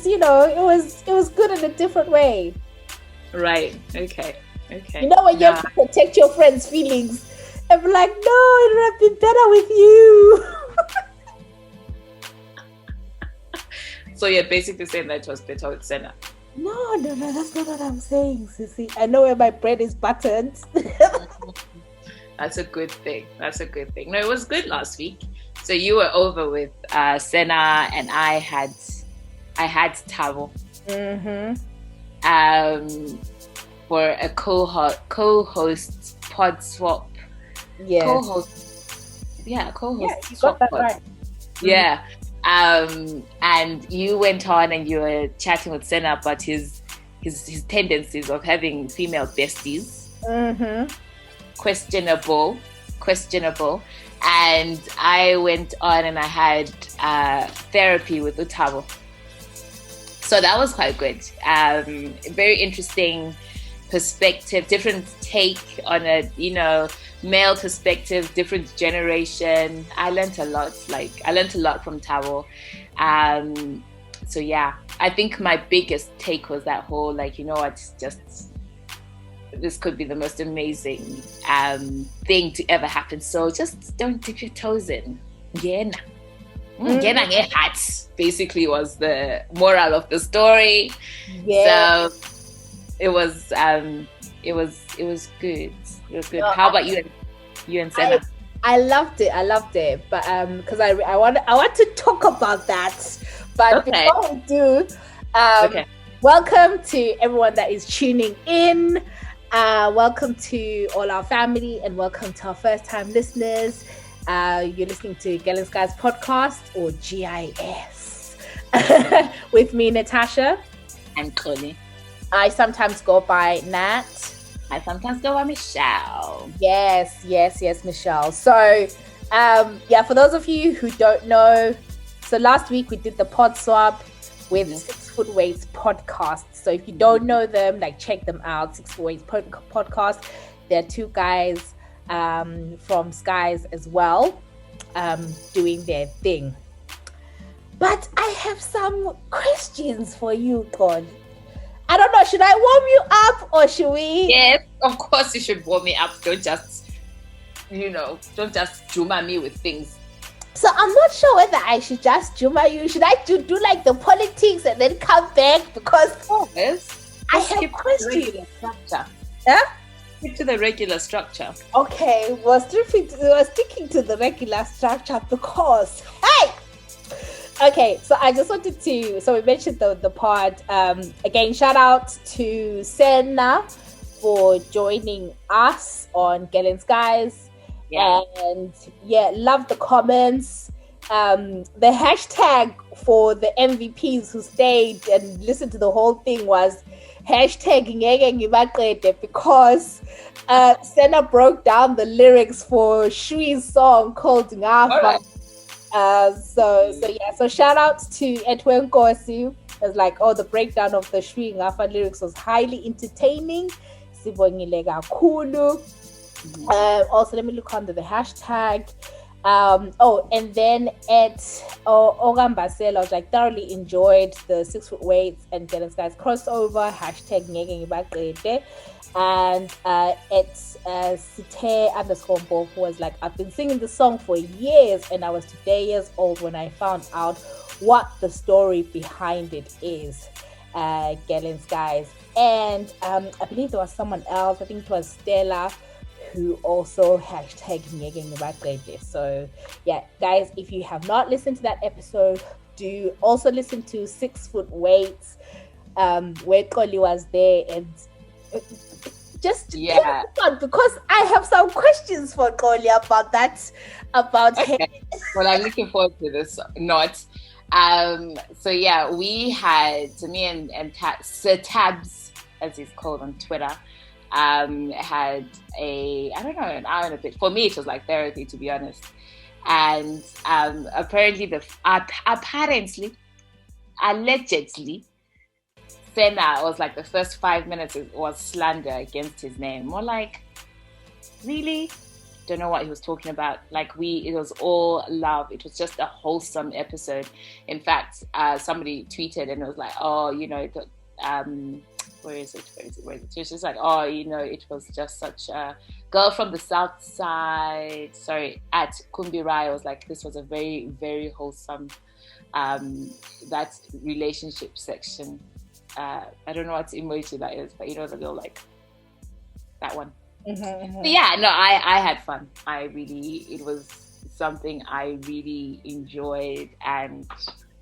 just, it was good in a different way. Right. Okay. You know, when you have to protect your friends' feelings. I'm like, no, it would have been better with you. So you're basically saying that it was better with Senna. No, that's not what I'm saying, Sissy. I know where my bread is buttered. That's a good thing. No, it was good last week. So you were over with Senna, and I had Tabo. For a co-host pod swap. Yeah. Co-host. Yeah, you swap got that pod. right. Yeah. And you went on and you were chatting with Senna about his tendencies of having female besties. Questionable. And I went on and I had therapy with Utabo. So that was quite good. Very interesting perspective, different take on a, male perspective, different generation. I learned a lot. From Tabo. So yeah, I think my biggest take was that whole, this could be the most amazing thing to ever happen. So just don't dip your toes in. Ngena hat basically was the moral of the story. Yeah. So it was good. It was good. How about you and Senna? I loved it, but because I want to talk about that, but before we do, welcome to everyone that is tuning in. Welcome to all our family, and welcome to our first time listeners. You're listening to Galen Sky's podcast, or GIS, with me, Natasha. I'm Xolie. I sometimes go by Nat. I sometimes go by Michelle. Yes, Michelle. So, for those of you who don't know, so last week we did the pod swap with 6 Foot Weights podcast. So if you don't know them, check them out. 6 Foot Weights podcast. They're 2 guys from Skies as well, doing their thing. But I have some questions for you, Con. I don't know, should I warm you up or should we? Yes, of course you should warm me up. Don't just juma me with things. So I'm not sure whether I should just juma you. Should I do the politics and then come back? Because I have questions. Stick to the regular structure. Okay, we're sticking to the regular structure because, hey! Okay, so I just wanted to, so we mentioned the pod. Again, shout out to Senna for joining us on Galen Skies. Yeah. And love the comments. The hashtag for the MVPs who stayed and listened to the whole thing was hashtag because Senna broke down the lyrics for Shwee's song called Ngafa. So shout out to Edwin Kosi. It's the breakdown of the Shwee Ngafa lyrics was highly entertaining. Also, let me look under the hashtag. And then at Ogambasel, I was thoroughly enjoyed the 6 Foot Weights and Galen Skies crossover. Hashtag and at Site_Mbo, who was I've been singing the song for years, and I was 2 years old when I found out what the story behind it is. Galen Skies, and I believe there was someone else. I think it was Stella, who also hashtag Ngege. So guys, if you have not listened to that episode, do also listen to 6 Foot Weights, where Xolie was there, and because I have some questions for Xolie about him. Well, I'm looking forward to this. We had, me and Sir Tabs, as he's called on Twitter, had an hour and a bit. For me, it was therapy, to be honest. And apparently, allegedly, Senna was the first 5 minutes was slander against his name. More really? don't know what he was talking about. Like it was all love. It was just a wholesome episode. In fact, somebody tweeted and it was like, oh, where is it? It was just like, oh, it was just such a girl from the south side. Sorry, at Kumbirai. I was like, this was a very, very wholesome, that relationship section. I don't know what emoji that is, but the little like that one. Mm-hmm. But yeah, no, I had fun. It was something I really enjoyed, and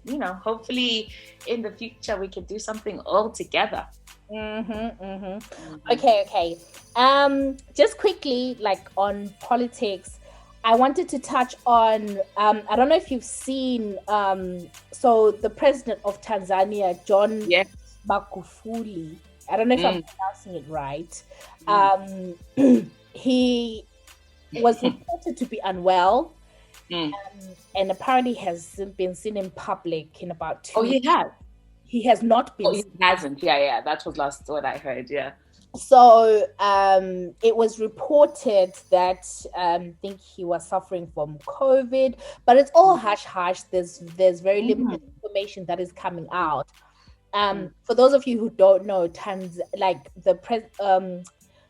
hopefully in the future we can do something all together. Okay. Just quickly, like on politics, I wanted to touch on. I don't know if you've seen. So the president of Tanzania, John Magufuli. I don't know if I'm pronouncing it right. He was reported to be unwell, and apparently has been seen in public in about 2 weeks. Oh, he has. He has not been. Oh, he hasn't. Yeah. That was last what I heard. Yeah. So it was reported that I think he was suffering from COVID, but it's all hush hush. There's very limited information that is coming out. For those of you who don't know,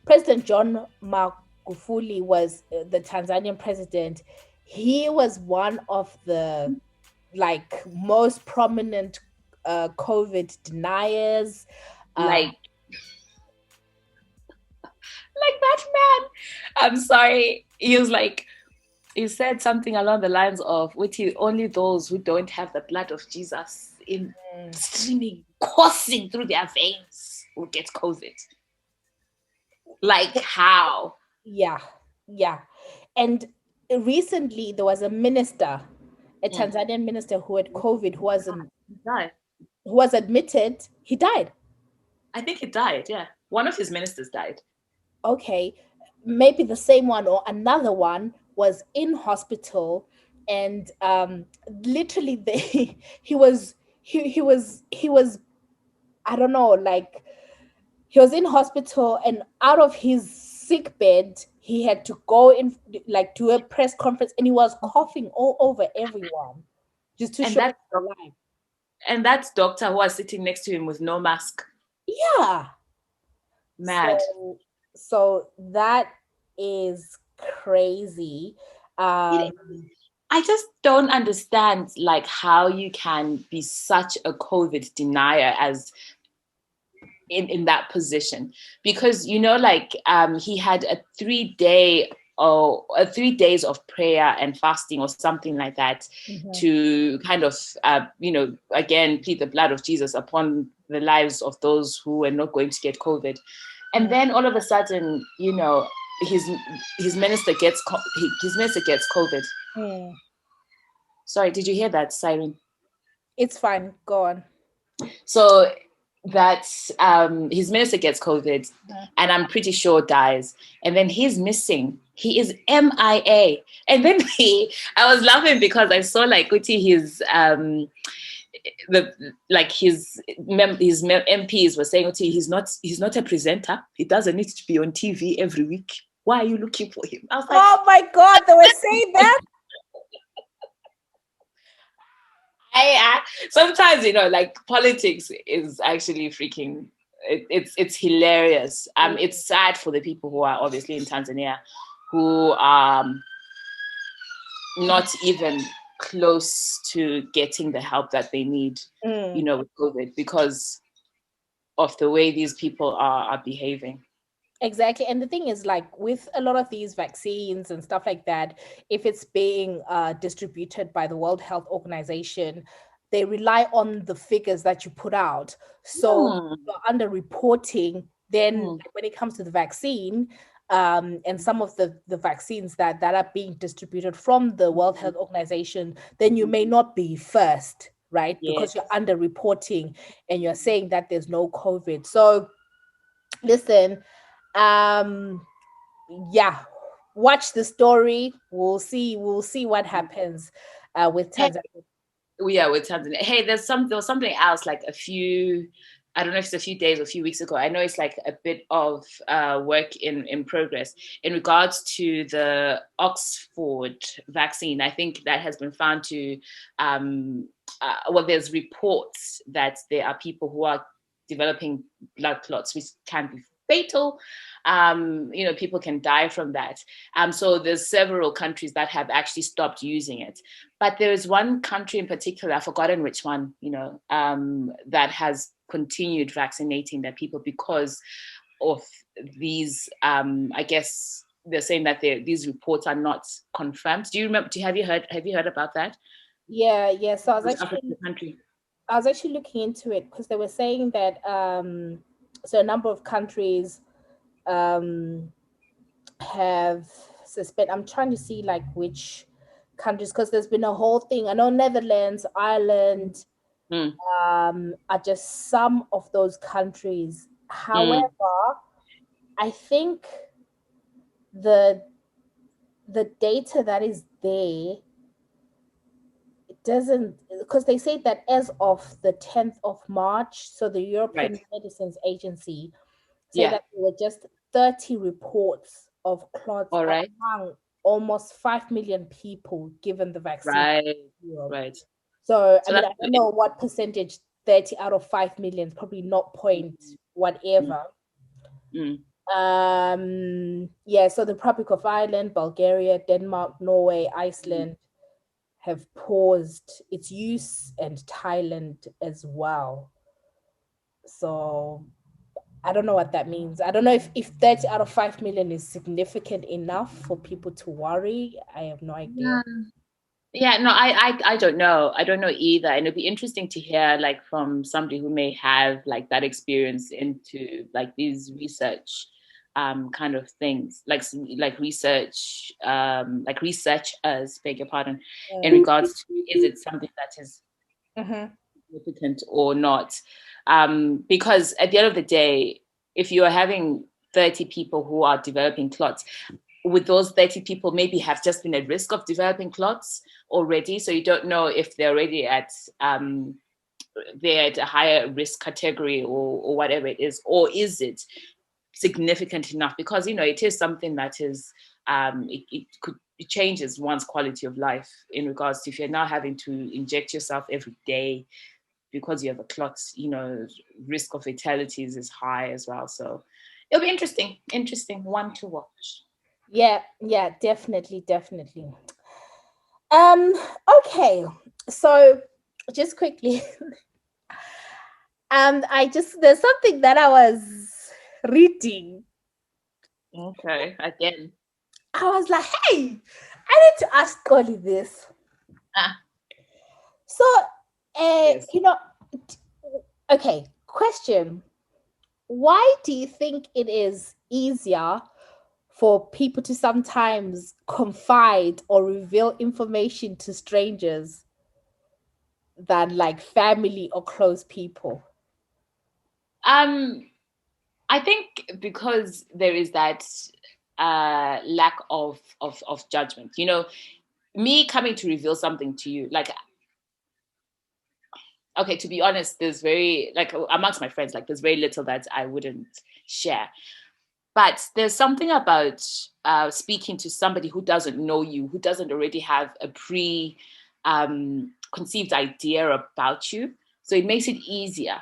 President John Magufuli was the Tanzanian president. He was one of the most prominent COVID deniers. Like that man. I'm sorry. He said something along the lines of, only those who don't have the blood of Jesus in streaming, coursing through their veins will get COVID. Like how? Yeah. And recently there was a minister, a Tanzanian minister who had COVID, who was admitted. He died. I think he died, yeah. One of his ministers died. Okay, maybe the same one or another one was in hospital, and literally he was I don't know, like he was in hospital, and out of his sick bed he had to go in, like, do a press conference, and he was coughing all over everyone just to show his life. And that doctor who was sitting next to him with no mask. Yeah. Mad. So that is crazy. I just don't understand like how you can be such a COVID denier as in that position, because he had a 3 days of prayer and fasting or something like that to kind of again plead the blood of Jesus upon the lives of those who were not going to get COVID. And then all of a sudden, his minister gets COVID. Sorry, did you hear that siren? It's fine. Go on. So that's his minister gets COVID, and I'm pretty sure dies. And then he's missing. He is MIA. And then I was laughing because I saw his his MPs were saying, he's not a presenter. He doesn't need to be on TV every week. Why are you looking for him? I was like, oh my God, they were saying that. Sometimes politics is actually freaking. It's hilarious. It's sad for the people who are obviously in Tanzania, who are not even close to getting the help that they need, with COVID, because of the way these people are behaving. Exactly. And the thing is, with a lot of these vaccines and stuff like that, if it's being distributed by the World Health Organization, they rely on the figures that you put out. So you're under reporting. Then when it comes to the vaccine, and some of the vaccines that are being distributed from the World Health Organization, then you may not be first, right? Yes. Because you're under reporting and you're saying that there's no COVID. So listen, watch the story. We'll see what happens with Tanzania. Yeah, with Tanzania. Hey, there was something else, like a few I don't know if it's a few days or a few weeks ago. I know it's like a bit of work in progress in regards to the Oxford vaccine. I think that has been found to, well, there's reports that there are people who are developing blood clots, which can be fatal. People can die from that. So there's several countries that have actually stopped using it. But there is one country in particular, I've forgotten which one, that has continued vaccinating their people because of these, I guess they're saying that these reports are not confirmed. Do you remember, have you heard about that? Yeah. So Which African country? I was actually looking into it because they were saying that so a number of countries have suspended. I'm trying to see like which countries, because there's been a whole thing. I know Netherlands, Ireland, are just some of those countries. However, I think the data that is there, it doesn't, because they say that as of the 10th of March, so the European Medicines Agency say that there were just 30 reports of clots among almost 5 million people given the vaccine. Right. So I mean, I don't know what percentage 30 out of 5 million, probably not point whatever. So the Republic of Ireland, Bulgaria, Denmark, Norway, Iceland have paused its use, and Thailand as well. So I don't know what that means. I don't know if 30 out of 5 million is significant enough for people to worry. I have no idea. Yeah, no, I don't know. I don't know either. And it'd be interesting to hear like from somebody who may have like that experience into like these research kind of things, like research, like researchers, beg your pardon, in regards to is it something that is significant or not? Because at the end of the day, if you are having 30 people who are developing clots, would those 30 people maybe have just been at risk of developing clots already? So you don't know if they're already they're at a higher risk category or whatever it is, or is it significant enough? Because, it is something that is, it changes one's quality of life in regards to if you're now having to inject yourself every day because you have a clot, risk of fatalities is high as well. So it'll be interesting one to watch. Yeah, definitely. Okay. So just quickly, there's something that I was reading. Okay, again. I was like, hey, I need to ask Xolie this. So, Yes. okay, question. Why do you think it is easier for people to sometimes confide or reveal information to strangers than like family or close people? I think because there is that lack of judgment. Me coming to reveal something to you, like, okay, to be honest, there's very, like, amongst my friends, like, there's very little that I wouldn't share. But there's something about speaking to somebody who doesn't know you, who doesn't already have a conceived idea about you. So it makes it easier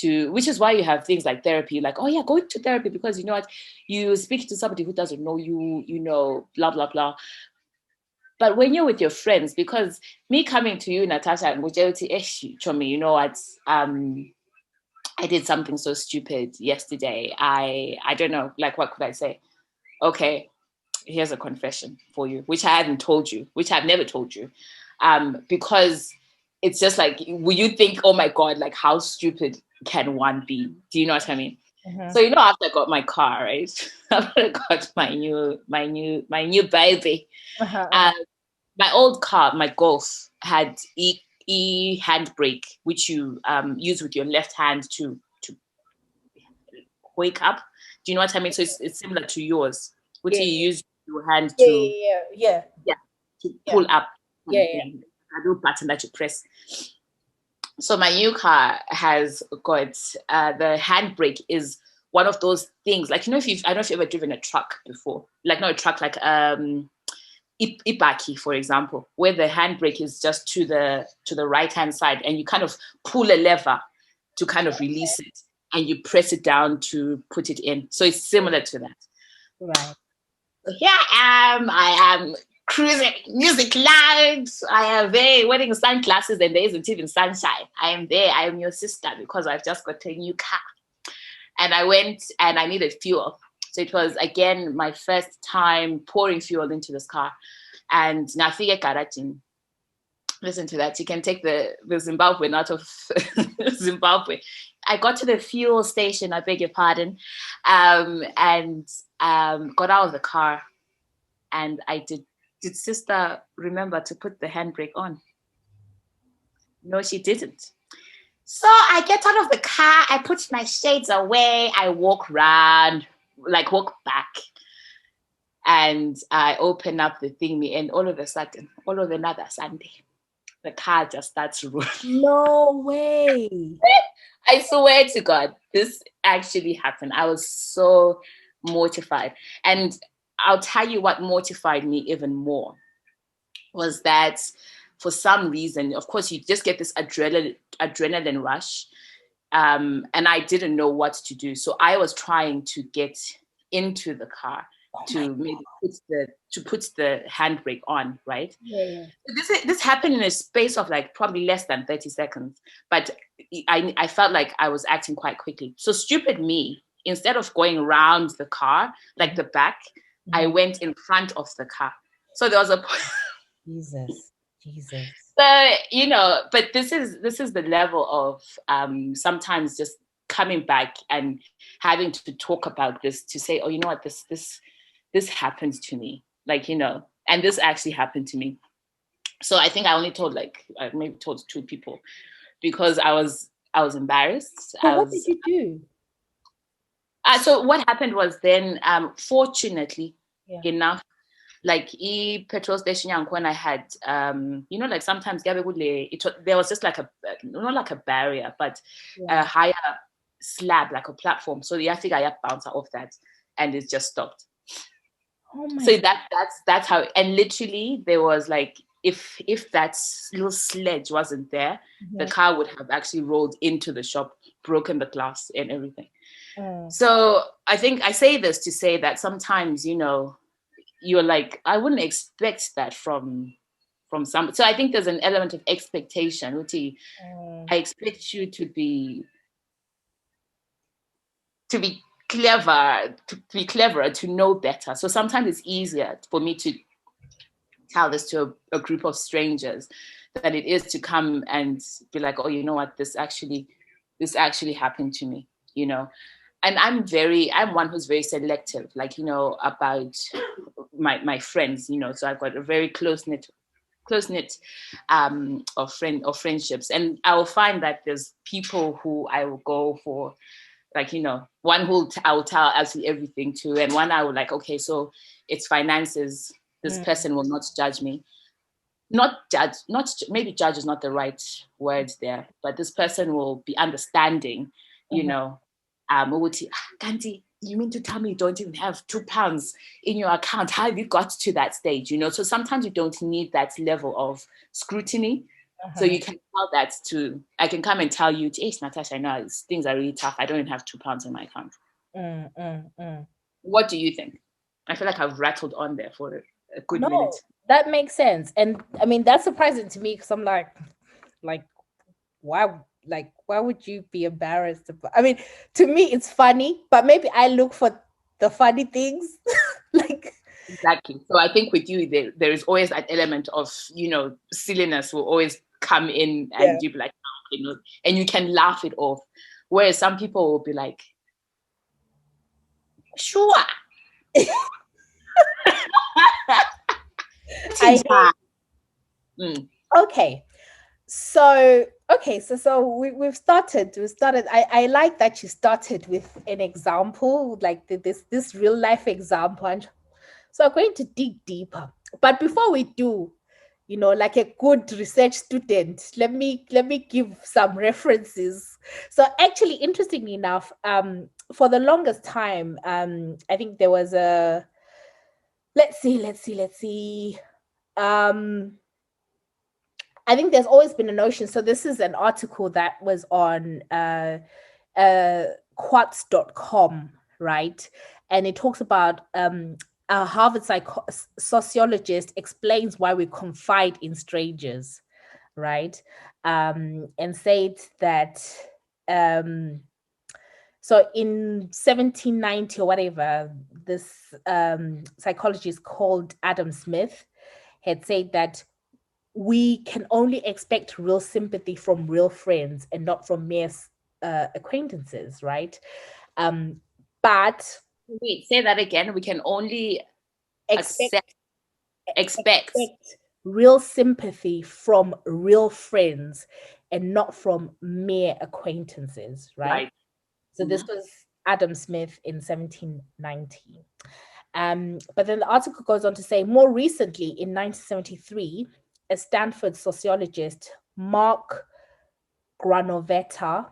which is why you have things like therapy, like, oh yeah, go to therapy, because you know what, you speak to somebody who doesn't know you, blah, blah, blah. But when you're with your friends, because me coming to you, Natasha, and Chomi, you know what, I did something so stupid yesterday. I don't know, like, what could I say? Okay, here's a confession for you, which I hadn't told you, which I've never told you. Because it's just like, will you think, oh my God, like, how stupid can one be? Do you know what I mean? Mm-hmm. So, after I got my car, right? After I got my new baby, my old car, my Golf, had e handbrake, which you use with your left hand to wake up. Do you know what I mean? So it's similar to yours, which you use your hand to pull up. A little button that you press. So my new car has got the handbrake is one of those things. Like, if I don't know if you've ever driven a truck before. Like, not a truck, like Ibaki, for example, where the handbrake is just to the right hand side, and you kind of pull a lever to kind of release it, and you press it down to put it in. So it's similar to that. Right. So here I am cruising, music loud. I am there wearing sunglasses, and there isn't even sunshine. I am there. I am your sister because I've just got a new car. And I went and I needed fuel. So it was, again, my first time pouring fuel into this car. And Nafige Karatin, listen to that. You can take the Zimbabwean out of Zimbabwe. I got to the fuel station, I beg your pardon, and got out of the car. And I did sister remember to put the handbrake on? No, she didn't. So I get out of the car, I put my shades away, I walk back, and I open up the thingy, and all of a sudden, all of another Sunday, the car just starts rolling. No way. I swear to God, this actually happened. I was so mortified. And I'll tell you what mortified me even more was that for some reason, of course, you just get this adrenaline rush. And I didn't know what to do. So I was trying to get into the car to maybe put the handbrake on, right? Yeah. This happened in a space of like probably less than 30 seconds. But I felt like I was acting quite quickly. So stupid me, instead of going around the car, like the back, I went in front of the car. So there was a Jesus. So, but this is the level of sometimes just coming back and having to talk about this, to say, oh, you know what, this happens to me, like, and this actually happened to me. So I think I only told I maybe told 2 people because I was embarrassed. So what did you do? So what happened was then, fortunately enough, like petrol station when I had, like sometimes there was just like not like a barrier, but a higher slab, like a platform. So the Africa bouncer off that, and it just stopped. Oh my so that's how, and literally there was like, if that little sledge wasn't there, the car would have actually rolled into the shop, broken the glass and everything. So I think I say this to say that sometimes, you're like, I wouldn't expect that from some. So I think there's an element of expectation. Uti, I expect you to be clever, to know better. So sometimes it's easier for me to tell this to a group of strangers than it is to come and be like, oh, you know what, this actually happened to me, And I'm one who's very selective, like, about my friends, so I've got a very close-knit of friendships. And I will find that there's people who I will go for, like, one who I will tell absolutely everything to, and one I will like, okay, so it's finances. This person will not judge me. Maybe judge is not the right word there, but this person will be understanding, Kanti, you mean to tell me you don't even have £2 in your account? How have you got to that stage? So sometimes you don't need that level of scrutiny. So you can tell that I can come and tell you, hey, Natasha, I know things are really tough. I don't even have £2 in my account. What do you think? I feel like I've rattled on there for a good minute. That makes sense. And I mean, that's surprising to me because I'm like, why would you be embarrassed about? I mean, to me it's funny, but maybe I look for the funny things. Exactly. So I think with you there is always that element of, silliness will always come in, and you be like, and you can laugh it off, whereas some people will be like, sure. Okay. So we've started. I like that you started with an example, like this real life example. And so I'm going to dig deeper. But before we do, like a good research student, let me give some references. So actually, interestingly enough, for the longest time, I think there was a let's see. Um, I think there's always been a notion. So this is an article that was on quartz.com, right? And it talks about a Harvard sociologist explains why we confide in strangers, right? And said that so in 1790 or whatever, this psychologist called Adam Smith had said that we can only expect real sympathy from real friends and not from mere acquaintances, right? But Wait, say that again. We can only expect expect. real sympathy from real friends and not from mere acquaintances, right? So this was Adam Smith in 1790. But then the article goes on to say more recently, in 1973, a Stanford sociologist, Mark Granoveta,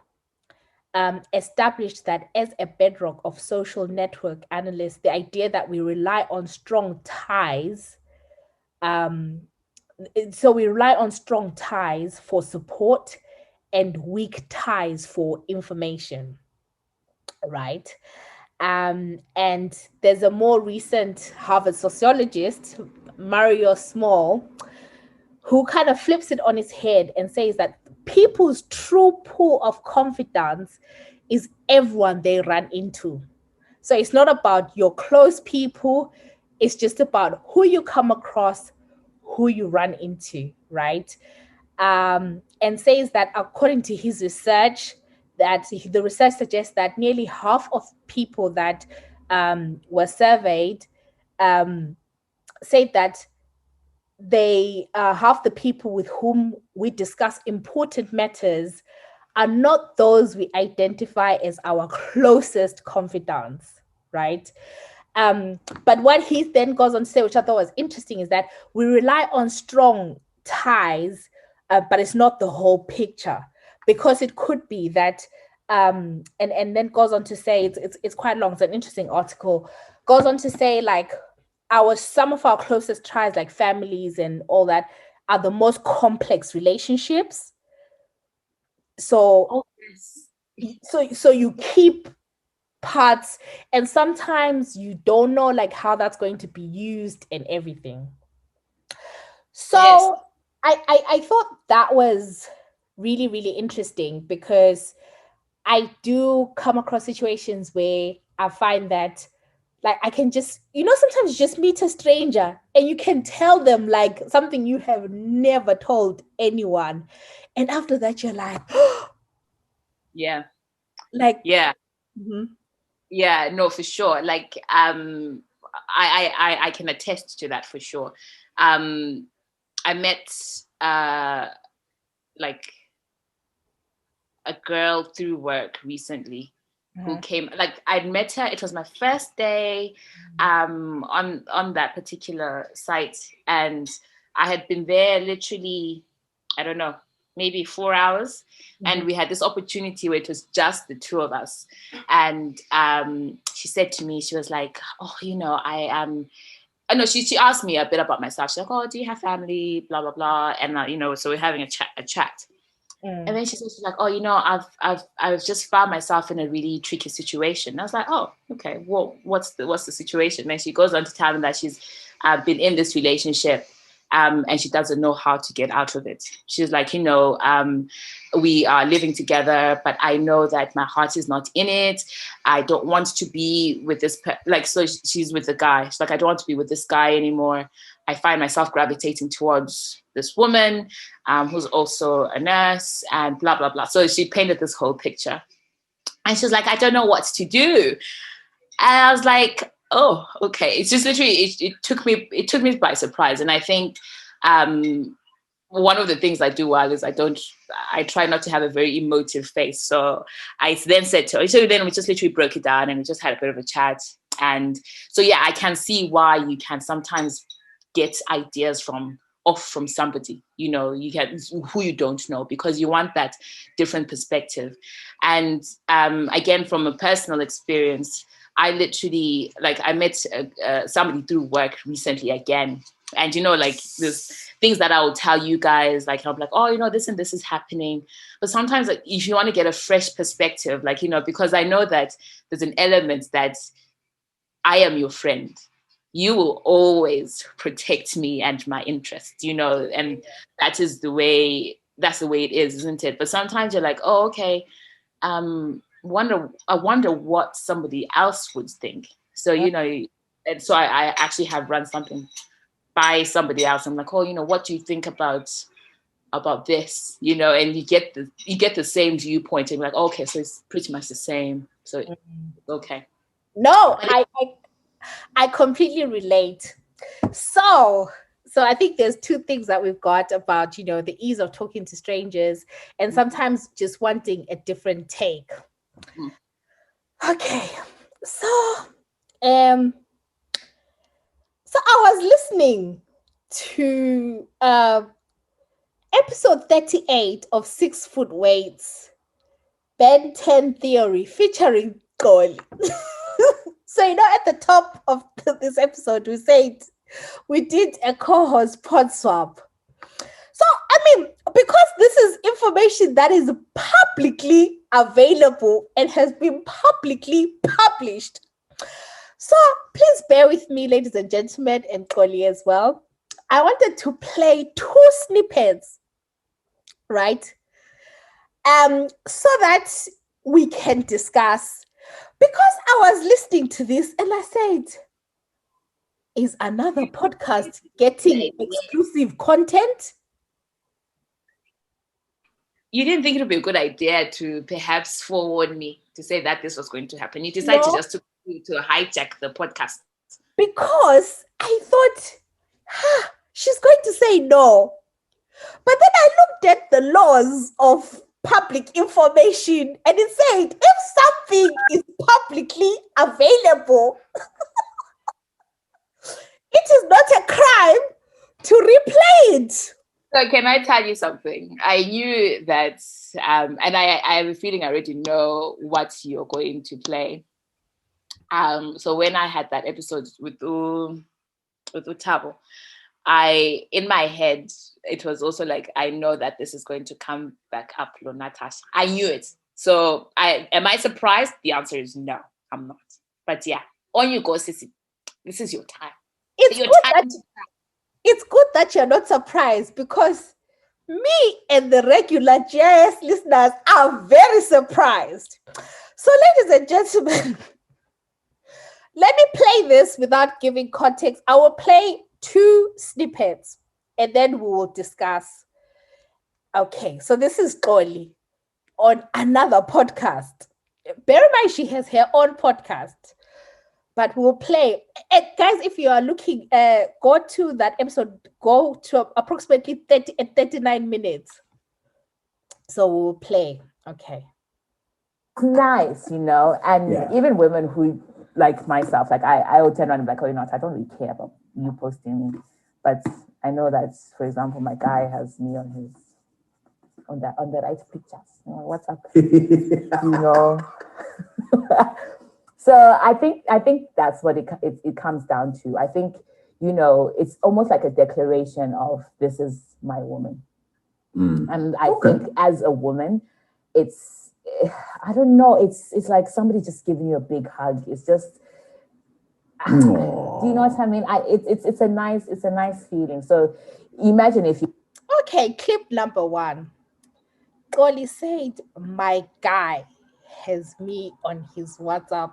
established that as a bedrock of social network analysis, the idea that we rely on strong ties. So we rely on strong ties for support and weak ties for information, right? And there's a more recent Harvard sociologist, Mario Small, who kind of flips it on its head and says that people's true pool of confidence is everyone they run into. So it's not about your close people, it's just about who you come across, who you run into, right? And says that according to his research, that the research suggests that nearly half of people that were surveyed said that they half the people with whom we discuss important matters are not those we identify as our closest confidants, right? But what he then goes on to say, which I thought was interesting, is that we rely on strong ties, but it's not the whole picture, because it could be that, and then goes on to say, it's quite long. It's an interesting article. Goes on to say, like, some of our closest ties, like families and all that, are the most complex relationships. So, so you keep parts, and sometimes you don't know like how that's going to be used and everything. So yes. I thought that was really, really interesting, because I do come across situations where I find that, like, I can just, sometimes you just meet a stranger and you can tell them like something you have never told anyone, and after that you're like, yeah, like, yeah. Mm-hmm. Yeah, no, for sure. Like, I can attest to that for sure. I met like a girl through work recently who came. Like, I'd met her. It was my first day on that particular site, and I had been there literally, I don't know, maybe 4 hours. And we had this opportunity where it was just the two of us. And she said to me, she was like, oh, I am... I know she asked me a bit about myself. She's like, oh, do you have family? Blah, blah, blah. And, so we're having a chat. And then she's like, oh, I've just found myself in a really tricky situation. And I was like, oh, okay. Well, what's the situation? And she goes on to tell me that she's been in this relationship and she doesn't know how to get out of it. She's like, we are living together, but I know that my heart is not in it. I don't want to be with this, so she's with the guy. She's like, I don't want to be with this guy anymore. I find myself gravitating towards this woman who's also a nurse and blah, blah, blah. So she painted this whole picture. And she was like, I don't know what to do. And I was like, oh, okay. It's just literally, it took me by surprise. And I think one of the things I do well is I try not to have a very emotive face. So I then said to her, so then we just literally broke it down and we just had a bit of a chat. And so, yeah, I can see why you can sometimes get ideas from off from somebody, you know, you get who you don't know, because you want that different perspective. And again, from a personal experience, I literally, like, I met somebody through work recently again. And, you know, like, there's things that I will tell you guys, like, I'm like, oh, you know, this and this is happening. But sometimes, like, if you want to get a fresh perspective, like, you know, because I know that there's an element that I am your friend. You will always protect me and my interests, you know, and that's the way it is, isn't it? But sometimes you're like, oh, okay, I wonder what somebody else would think. So, you know, and so I actually have run something by somebody else. I'm like, oh, you know, what do you think about this? You know, and you get the same viewpoint, and you're like, okay, so it's pretty much the same. So okay. No, I completely relate. So I think there's two things that we've got about, you know, the ease of talking to strangers and sometimes just wanting a different take. Okay. So I was listening to episode 38 of 6 Foot Weights, Ben 10 Theory, featuring Xolie. So, you know, at the top of this episode, we said we did a co-host pod swap. So, I mean, because this is information that is publicly available and has been publicly published. So, please bear with me, ladies and gentlemen, and Xolie as well. I wanted to play 2 snippets, right? So that we can discuss. Because I was listening to this and I said, is another podcast getting exclusive content? You didn't think it would be a good idea to perhaps forewarn me to say that this was going to happen. You decided to hijack the podcast. Because I thought, she's going to say no. But then I looked at the laws of public information and it said, if something is publicly available, it is not a crime to replay it. So can I tell you something? I knew that, and I have a feeling I already know what you're going to play. So when I had that episode with Utabo, in my head, it was also like, I know that this is going to come back up, Natasha. I knew it. So am I surprised? The answer is no, I'm not. But yeah, on you go, Sissy. This is your time. It's good that you're not surprised, because me and the regular GIS listeners are very surprised. So, ladies and gentlemen, let me play this without giving context. I will play 2 snippets and then we will discuss. Okay, so this is Xolie on another podcast. Bear in mind, she has her own podcast, but we'll play. And guys, if you are looking, go to that episode, go to approximately 39 minutes. So we'll play. Okay. It's nice, you know, and even women who, like myself, like I will turn around and be like, oh, you know, I don't really care about you posting me. But I know that, for example, my guy has me on the right pictures. You know, what's up? You know. So I think that's what it comes down to. I think, you know, it's almost like a declaration of, this is my woman. And I think as a woman, it's, I don't know, it's like somebody just giving you a big hug. It's just, do you know what I mean? It's a nice feeling. So imagine if you. Okay, clip number 1. Xolie said, my guy has me on his WhatsApp.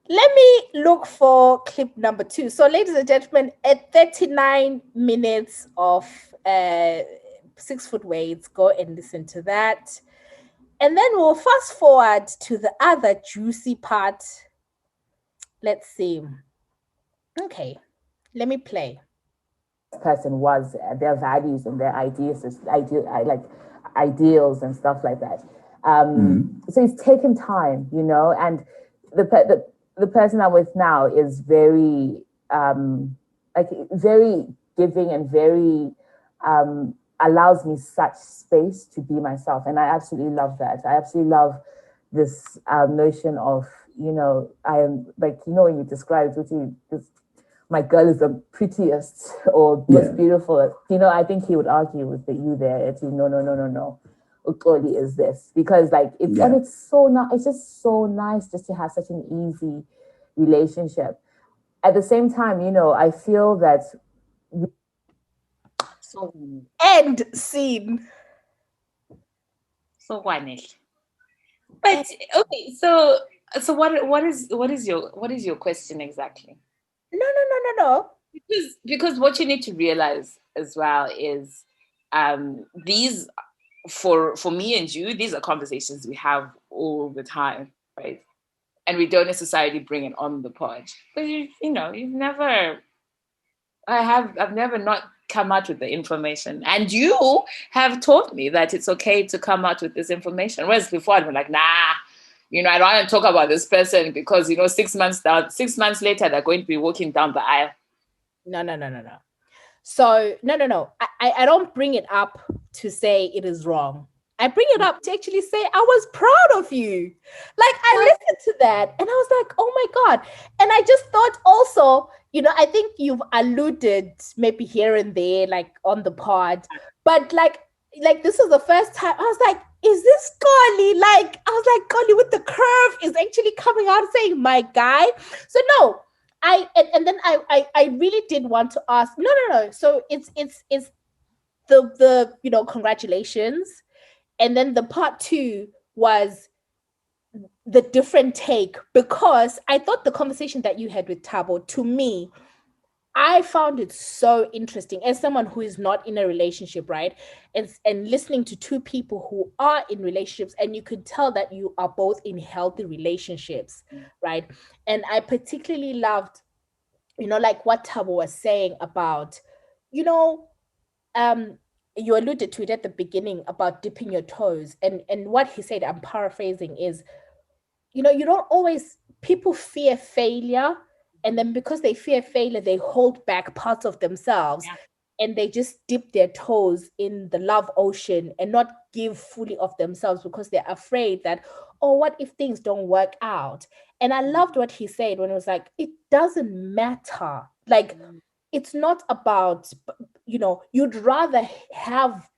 Let me look for clip number 2. So, ladies and gentlemen, at 39 minutes of 6 Foot Weights, go and listen to that. And then we'll fast forward to the other juicy part. Let's see. Okay, let me play. Person was their values and their ideals and stuff like that. So it's taken time, you know, and the person I'm with now is very like very giving and very allows me such space to be myself. And I absolutely love that. I absolutely love this notion of, you know, I am like, you know, when you describe this, my girl is the prettiest or most beautiful. You know, I think he would argue with the you there. It's no. Xolie is this, because like it's and it's so nice. It's just so nice just to have such an easy relationship. At the same time, you know, I feel that so end scene. So wonderful. But okay, so what is your question exactly? No. Because what you need to realize as well is these for me and you, these are conversations we have all the time, right? And we don't necessarily bring it on the pod. But I've never not come out with the information. And you have taught me that it's okay to come out with this information. Whereas before I'd be like, nah, I don't want to talk about this person because 6 months later they're going to be walking down the aisle. No. So no. I don't bring it up to say it is wrong. I bring it up to actually say I was proud of you. Like I listened to that and I was like, oh my God. And I just thought also, I think you've alluded maybe here and there, like on the pod, but like this is the first time I was like, is this Xolie? Like, I was like, Xolie with the curve is actually coming out saying my guy. So no, and then I really did want to ask, no. So it's the congratulations. And then the part 2 was the different take, because I thought the conversation that you had with Thabo, to me, I found it so interesting as someone who is not in a relationship, right? And listening to two people who are in relationships, and you could tell that you are both in healthy relationships, right? And I particularly loved, like what Thabo was saying about, you alluded to it at the beginning about dipping your toes, and what he said, I'm paraphrasing, is you don't always, people fear failure, and then because they fear failure they hold back parts of themselves, and they just dip their toes in the love ocean and not give fully of themselves because they're afraid that, oh, what if things don't work out? And I loved what he said when it was like, it doesn't matter, like it's not about, you'd rather have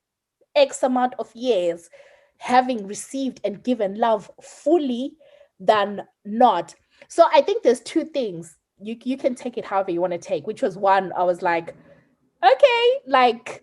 X amount of years having received and given love fully than not. So I think there's two things. You can take it however you want to take, which was one, I was like, okay, like,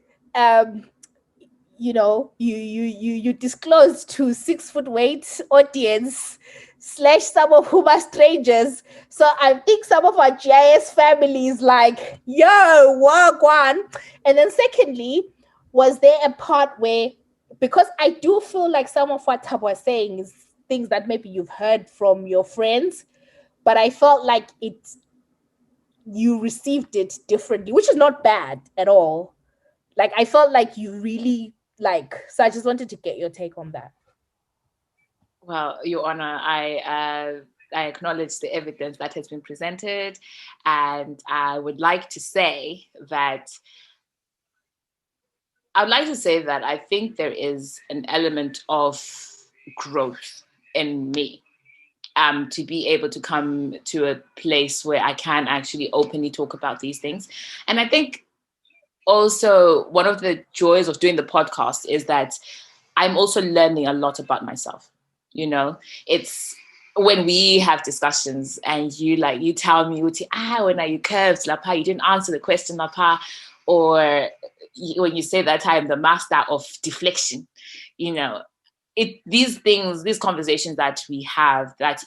you disclosed to 6 foot weight audience / some of whom are strangers. So I think some of our GIS families like, yo, work one. And then secondly, was there a part where, because I do feel like some of what Thabo was saying is things that maybe you've heard from your friends, but I felt like you received it differently, which is not bad at all. Like, I felt like you really so I just wanted to get your take on that. Well, Your Honor, I acknowledge the evidence that has been presented, and I would like to say that I think there is an element of growth in me, to be able to come to a place where I can actually openly talk about these things. And I think also one of the joys of doing the podcast is that I'm also learning a lot about myself. It's when we have discussions and you tell me, when are you curves, Lapa, you didn't answer the question, Lapa, or when you say that I'm the master of deflection, these conversations that we have, that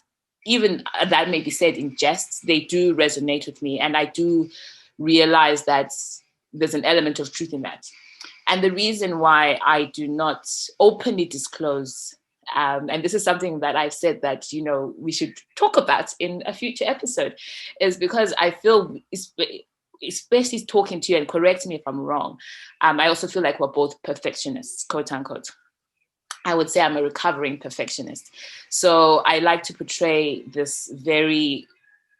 even that may be said in jest, they do resonate with me, and I do realize that there's an element of truth in that. And the reason why I do not openly disclose, and this is something that I've said that, we should talk about in a future episode, is because I feel, especially talking to you, and correct me if I'm wrong, I also feel like we're both perfectionists, quote unquote. I would say I'm a recovering perfectionist. So I like to portray this very,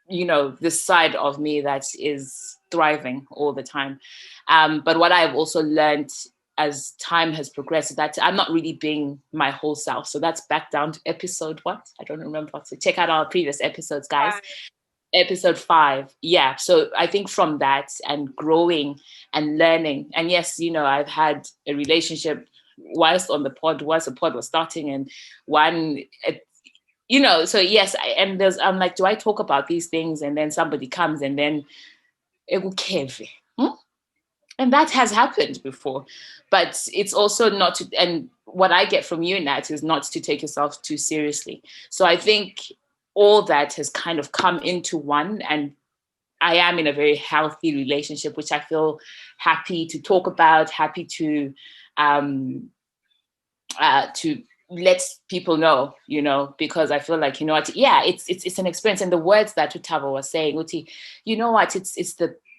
this side of me that is thriving all the time. But what I've also learned as time has progressed is that I'm not really being my whole self. So that's back down to episode what? I don't remember. So check out our previous episodes, guys. Episode 5. Yeah. So I think from that and growing and learning, and yes, I've had a relationship whilst the pod was starting, and so yes, I'm like, do I talk about these things? And then somebody comes and then it will cave. And that has happened before, but it's also not to, and what I get from you, Nat, is not to take yourself too seriously. So I think all that has kind of come into one, and I am in a very healthy relationship, which I feel happy to talk about, happy to let people know, because I feel like, what, yeah, it's an experience. And the words that Utavo was saying, Uti, what,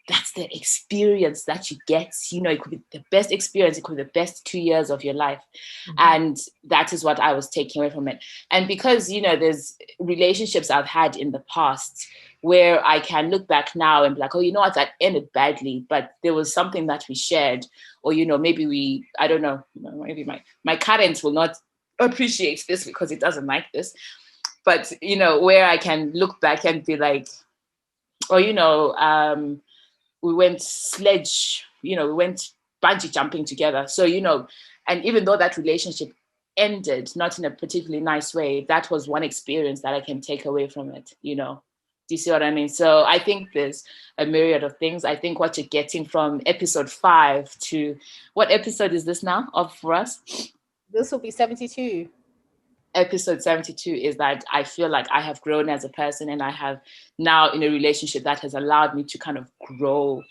that's the experience that you get. It could be the best experience. It could be the best 2 years of your life. Mm-hmm. And that is what I was taking away from it. And because, there's relationships I've had in the past where I can look back now and be like, oh, what, that ended badly, but there was something that we shared, or, maybe I don't know, maybe my current will not appreciate this because it doesn't like this. But, where I can look back and be like, oh, we went we went bungee jumping together. So, and even though that relationship ended not in a particularly nice way, that was one experience that I can take away from it, Do you see what I mean? So I think there's a myriad of things. I think what you're getting from episode 5 to, what episode is this now for us? This will be 72. Episode 72 is that I feel like I have grown as a person, and I have now in a relationship that has allowed me to kind of grow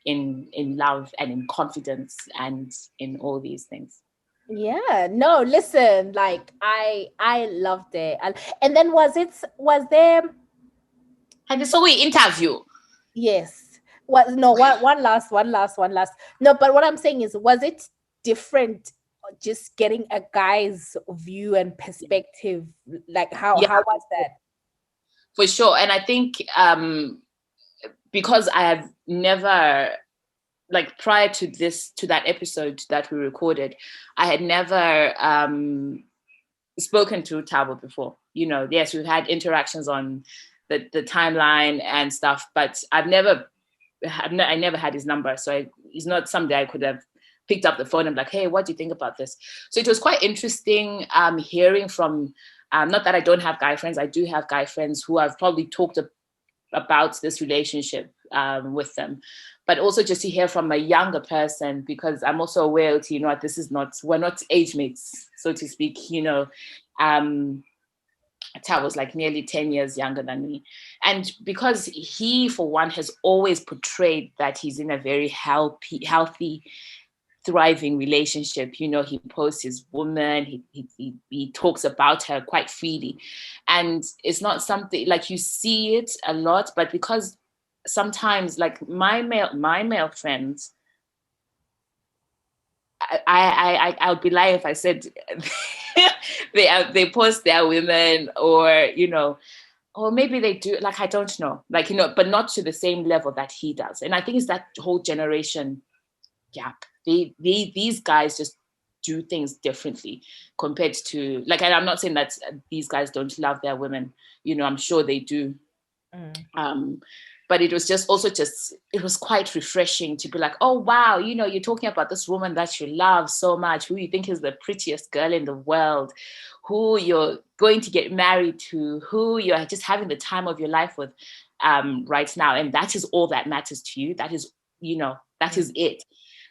in love and in confidence and in all these things. Yeah, no, listen, like I loved it. And then was there and so we interview? Yes. One last. No, but what I'm saying is, was it different just getting a guy's view and perspective? Like how was that? For sure. And I think because I have never, like, prior to that episode that we recorded, I had never spoken to Tabo before. Yes, we've had interactions on the timeline and stuff, but I never had his number. So he's not somebody I could have picked up the phone and like, hey, what do you think about this? So it was quite interesting hearing from, not that I don't have guy friends, I do have guy friends who I've probably talked about this relationship with them, but also just to hear from a younger person, because I'm also aware that we're not age mates, so to speak. Tal was like nearly 10 years younger than me. And because he, for one, has always portrayed that he's in a very healthy, thriving relationship. He posts his woman, he talks about her quite freely. And it's not something like you see it a lot, but because sometimes, like my male friends, I'll be lying if I said they post their women, or or maybe they do, like, I don't know, like, but not to the same level that he does. And I think it's that whole generation gap. These guys just do things differently compared to, like, and I'm not saying that these guys don't love their women, I'm sure they do. But it was it was quite refreshing to be like, oh, wow, you're talking about this woman that you love so much, who you think is the prettiest girl in the world, who you're going to get married to, who you're just having the time of your life with right now. And that is all that matters to you. That is, that is it.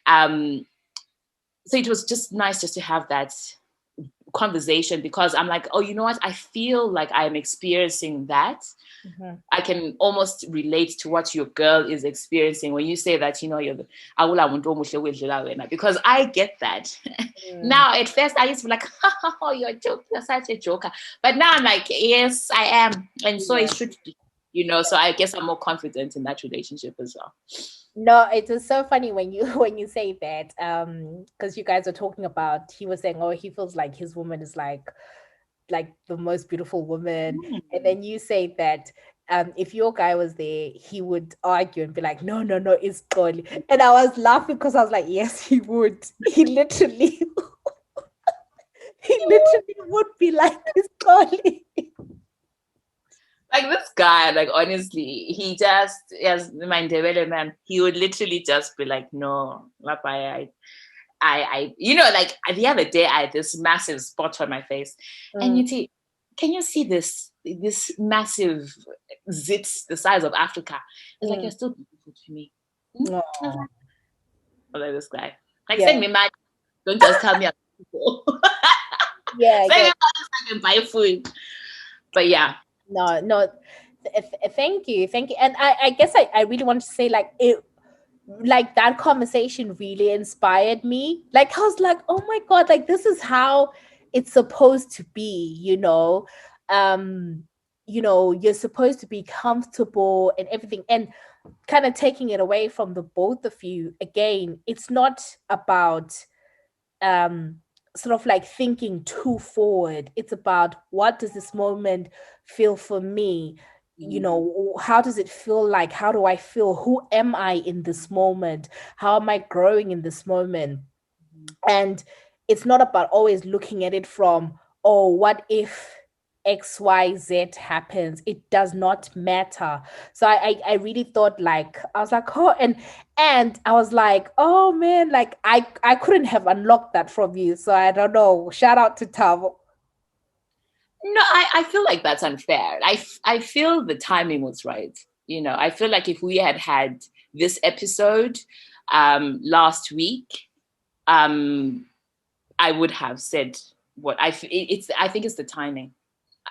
So it was just nice just to have that conversation, because I'm like, oh, you know what? I feel like I'm experiencing that. Mm-hmm. I can almost relate to what your girl is experiencing when you say that, you're the because I get that. Now, at first, I used to be like, oh, you're such a joker. But now I'm like, yes, I am. And so it should be, so I guess I'm more confident in that relationship as well. No, it was so funny when you say that, because you guys are talking about, he was saying, oh, he feels like his woman is like the most beautiful woman, and then you say that if your guy was there, he would argue and be like, no, it's Xolie. And I was laughing because I was like, yes, he would. He literally would be like, it's Xolie. Like this guy, like honestly, he just, as my development, he would literally just be like, no, I like the other day I had this massive spot on my face, and you see, can you see this massive zits the size of Africa? It's like, you're still beautiful to me. I like this guy. Like, send me money. Don't just tell me I'm beautiful. Send me money so I can buy food. But yeah. No. Thank you. And I guess I really want to say, like, it, like, that conversation really inspired me. Like, I was like, oh my God, like, this is how it's supposed to be, you're supposed to be comfortable and everything. And kind of taking it away from the both of you, again, it's not about sort of like thinking too forward. It's about, what does this moment feel for me? How does it feel? Like, how do I feel? Who am I in this moment? How am I growing in this moment? And it's not about always looking at it from, oh, what if XYZ happens? It does not matter. So I really thought, like, I was like, oh, and I was like, oh man, like I couldn't have unlocked that from you. So I don't know. Shout out to Tavo. No, I feel like that's unfair. I feel the timing was right. I feel like if we had this episode last week, I would have said what I think it's the timing.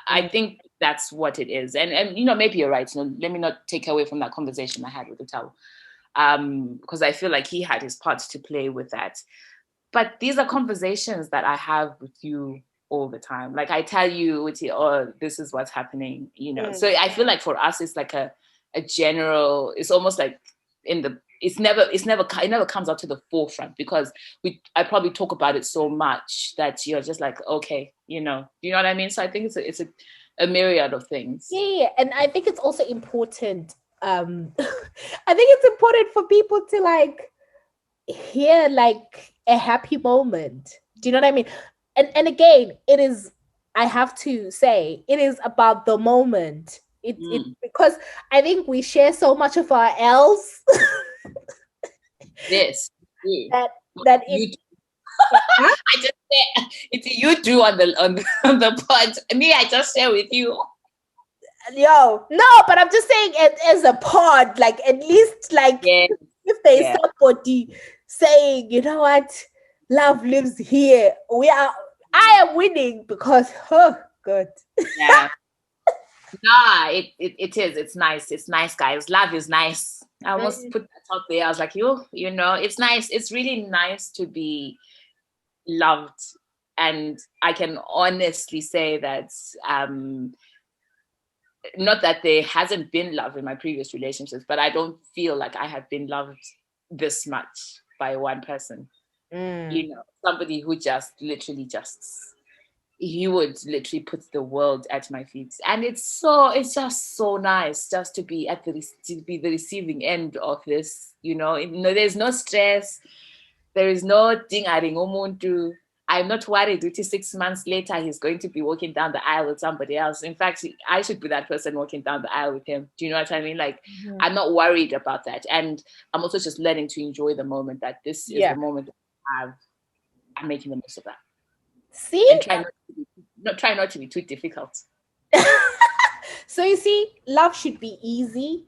I think that's what it is. And maybe you're right. Let me not take away from that conversation I had with Utau. Because I feel like he had his part to play with that. But these are conversations that I have with you all the time. Like, I tell you, oh, this is what's happening, So I feel like for us, it's like a general, it's almost like it never comes out to the forefront, because I probably talk about it so much that you're just like, okay, you know what I mean? So I think it's a myriad of things. Yeah. And I think it's also important. I think it's important for people to, like, hear, like, a happy moment. Do you know what I mean? And again, it is, I have to say, it is about the moment. It because I think we share so much of our L's. Yes. That you I just say it's you do on the pod. Me, I just share with you. No, but I'm just saying, as a pod, like, at least, like, if there's somebody saying, you know what, love lives here, I am winning, because, oh God. Yeah. Nah, it is. It's nice. It's nice, guys. Love is nice. I almost put that out there. I was like, it's nice. It's really nice to be loved. And I can honestly say that, not that there hasn't been love in my previous relationships, but I don't feel like I have been loved this much by one person. Somebody who just literally he would literally put the world at my feet. And it's just so nice just to be to be the receiving end of this, there's no stress. There is no dingaring umuntu. I'm not worried that 6 months later he's going to be walking down the aisle with somebody else. In fact, I should be that person walking down the aisle with him. Do you know what I mean? Like, I'm not worried about that. And I'm also just learning to enjoy the moment, that this is the moment that I have. I'm making the most of that. See? And try not to be too difficult. So you see, love should be easy.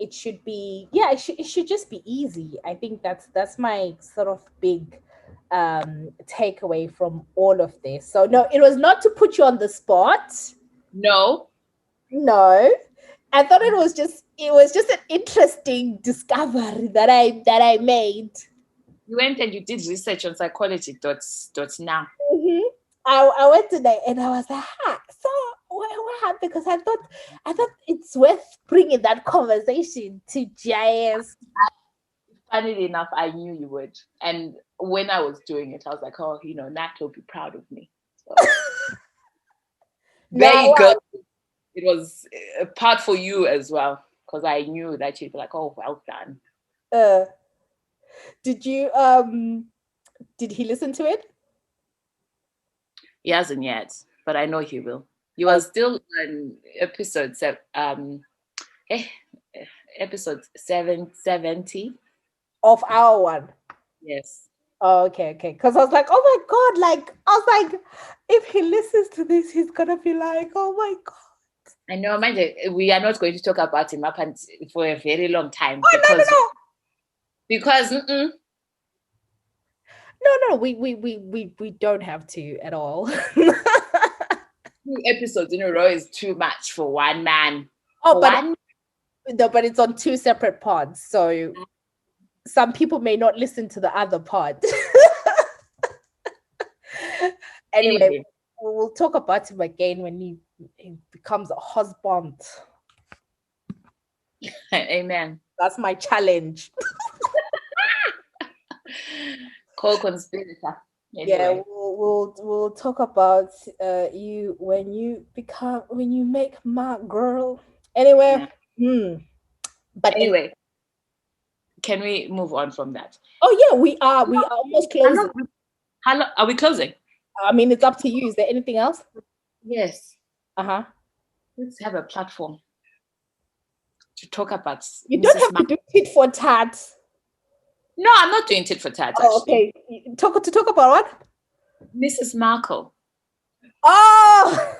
It should be, it should just be easy. I think that's my sort of big takeaway from all of this. So no, it was not to put you on the spot. No. I thought it was just an interesting discovery that I made. You went and you did research on psychology.now. I went today and I was like, so what happened? Because I thought it's worth bringing that conversation to GIS. Funnily enough, I knew you would. And when I was doing it, I was like, oh, Nat will be proud of me. So. Very good. it was a part for you as well, because I knew that you'd be like, oh, well done. Did you did he listen to it? He hasn't yet, but I know he will. He was still on episode episode 770 of our one. Yes. Oh, okay. Because I was like, oh my God, like I was like, if he listens to this, he's gonna be like, oh my God. I know, mind you, we are not going to talk about him for a very long time. Oh, because no, we don't have to at all. 2 episodes in a row is too much for one man. Oh, but it's on 2 separate pods, so some people may not listen to the other pod. Anyway, we'll talk about him again when he becomes a husband. Amen. That's my challenge. Co-conspirator. Anyway. Yeah, we'll talk about you when you make my girl. Anyway, but anyway, can we move on from that? Oh yeah, we are almost closing. How long are we closing? I mean, it's up to you. Is there anything else? Yes. Let's have a platform to talk about. You don't have to do tit for tat. No, I'm not doing tit for tat. Oh, okay. Talk about what? Mrs. Markle. Oh,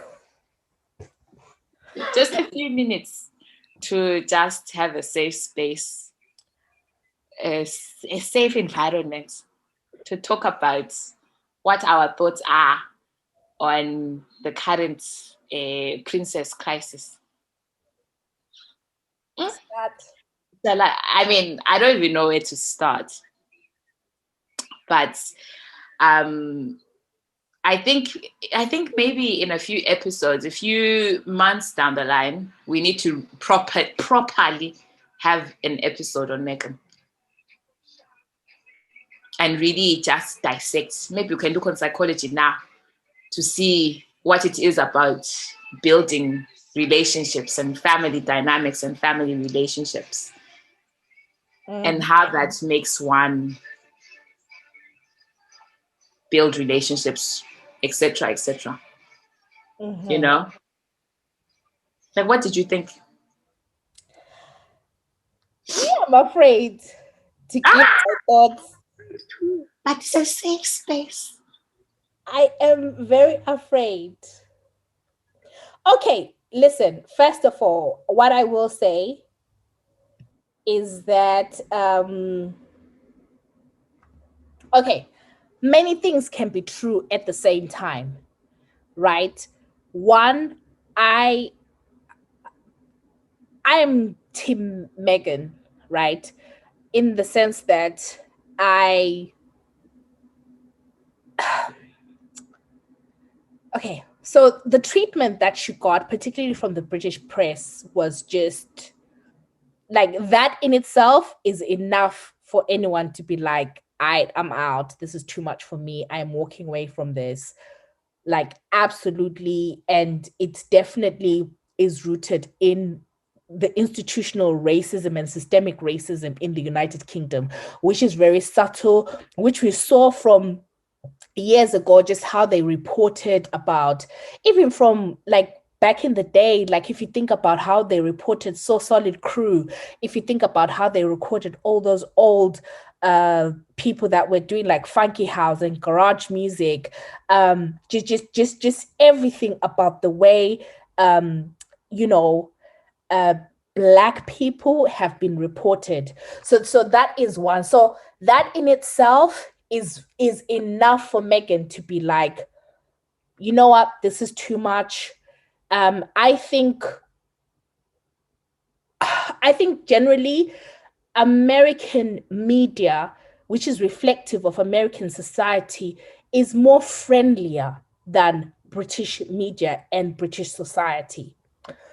just a few minutes to just have a safe space, a safe environment to talk about what our thoughts are on the current princess crisis. So, like, I mean, I don't even know where to start, but I think maybe in a few episodes, a few months down the line, we need to properly have an episode on Meghan and really just dissect. Maybe we can look on psychology now to see what it is about building relationships and family dynamics and family relationships and how that makes one build relationships, etc., etc. You know, like, what did you think? Yeah, I'm afraid to give my thoughts, but it's a safe space. I am very afraid. Okay, listen. First of all, what I will say is that okay, many things can be true at the same time, right? One, I am Team Meghan, right? In the sense that okay, so the treatment that she got, particularly from the British press, was just like, that in itself is enough for anyone to be like, I'm out. This is too much for me. I'm walking away from this. Like, absolutely. And it definitely is rooted in the institutional racism and systemic racism in the United Kingdom, which is very subtle, which we saw from years ago, just how they reported about, even from like back in the day, like if you think about how they reported So Solid Crew, if you think about how they recorded all those old people that were doing like funky house and garage music, just everything about the way Black people have been reported. So that is one. So that in itself is enough for Meghan to be like, you know what, this is too much. I think generally American media, which is reflective of American society, is more friendlier than British media and British society.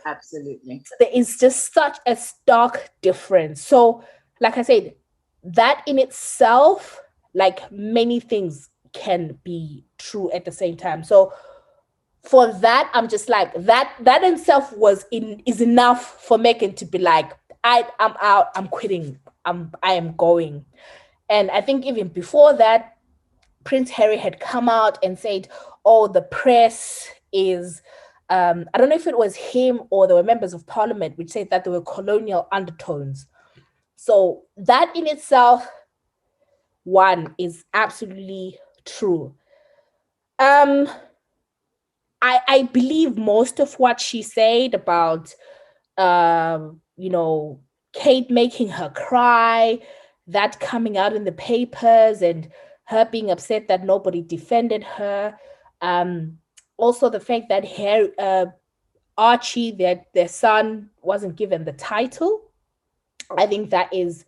Absolutely. There is just such a stark difference. So, like I said, that in itself, like, many things can be true at the same time. So for that, I'm just like that in itself is enough for Meghan to be like, I'm out, I'm quitting, I am going. And I think even before that, Prince Harry had come out and said, oh, the press is I don't know if it was him or there were members of parliament which said that there were colonial undertones. So that in itself, one, is absolutely true. I believe most of what she said about Kate making her cry, that coming out in the papers, and her being upset that nobody defended her. Also the fact that Archie, their son, wasn't given the title. I think that is,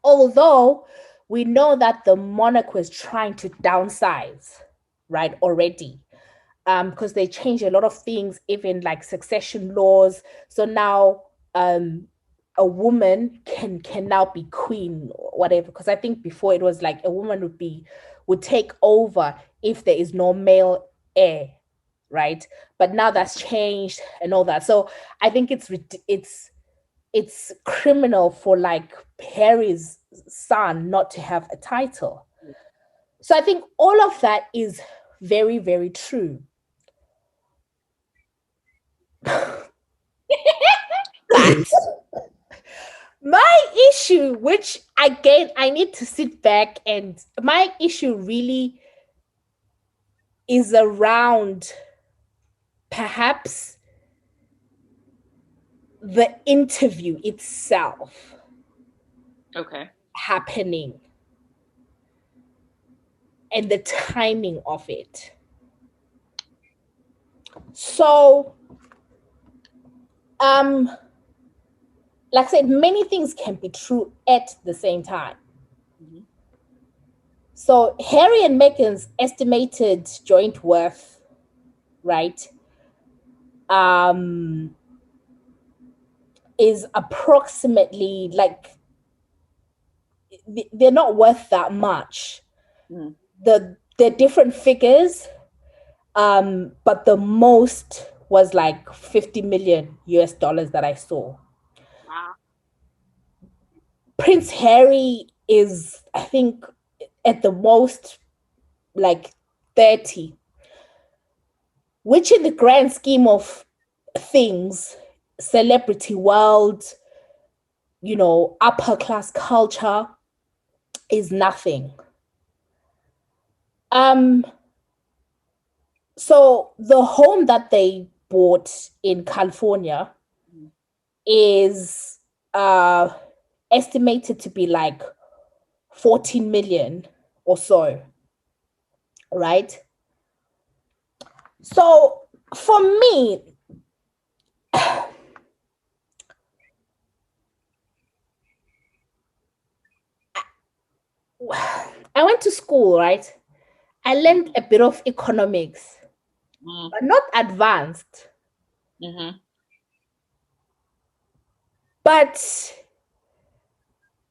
although we know that the monarch was trying to downsize, right, already, because they changed a lot of things, even like succession laws. So now a woman can now be queen or whatever. Because I think before it was like a woman would take over if there is no male heir, right? But now that's changed and all that. So I think it's criminal for like Harry's son not to have a title. So I think all of that is very, very true. My issue, which again I need to sit back, and my issue really is around perhaps the interview itself. Okay. Happening and the timing of it. So like I said, many things can be true at the same time. Mm-hmm. So Harry and Meghan's estimated joint worth, right, is approximately, like, they're not worth that much. Mm. They're different figures, but the most was like 50 million US dollars that I saw. Wow. Prince Harry is, I think, at the most like 30, which in the grand scheme of things, celebrity world, upper class culture, is nothing. So the home that they bought in California is estimated to be like 14 million or so, right? So for me, I went to school, right? I learned a bit of economics, but not advanced. Mm-hmm. But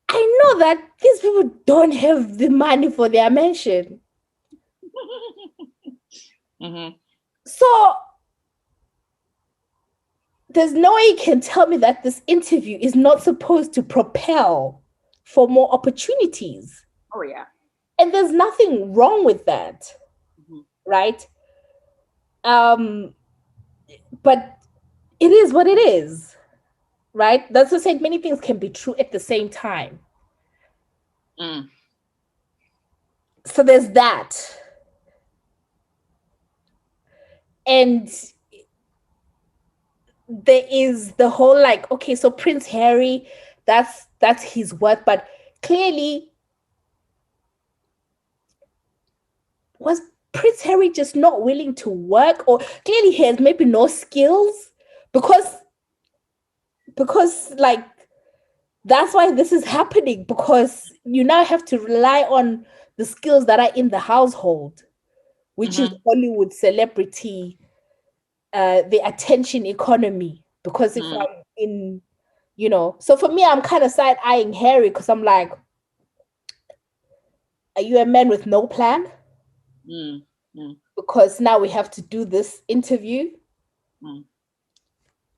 I know that these people don't have the money for their mansion. Mm-hmm. So there's no way you can tell me that this interview is not supposed to propel for more opportunities. Oh, yeah. And there's nothing wrong with that, mm-hmm. right? But it is what it is, right? That's to say, many things can be true at the same time. Mm. So there's that. And there is the whole like, okay, so Prince Harry, that's his worth, but clearly, was Prince Harry just not willing to work, or clearly he has maybe no skills, because like that's why this is happening, because you now have to rely on the skills that are in the household, which mm-hmm. is Hollywood celebrity, the attention economy. Because if I'm in, so for me, I'm kind of side-eyeing Harry, because I'm like, are you a man with no plan? because now we have to do this interview.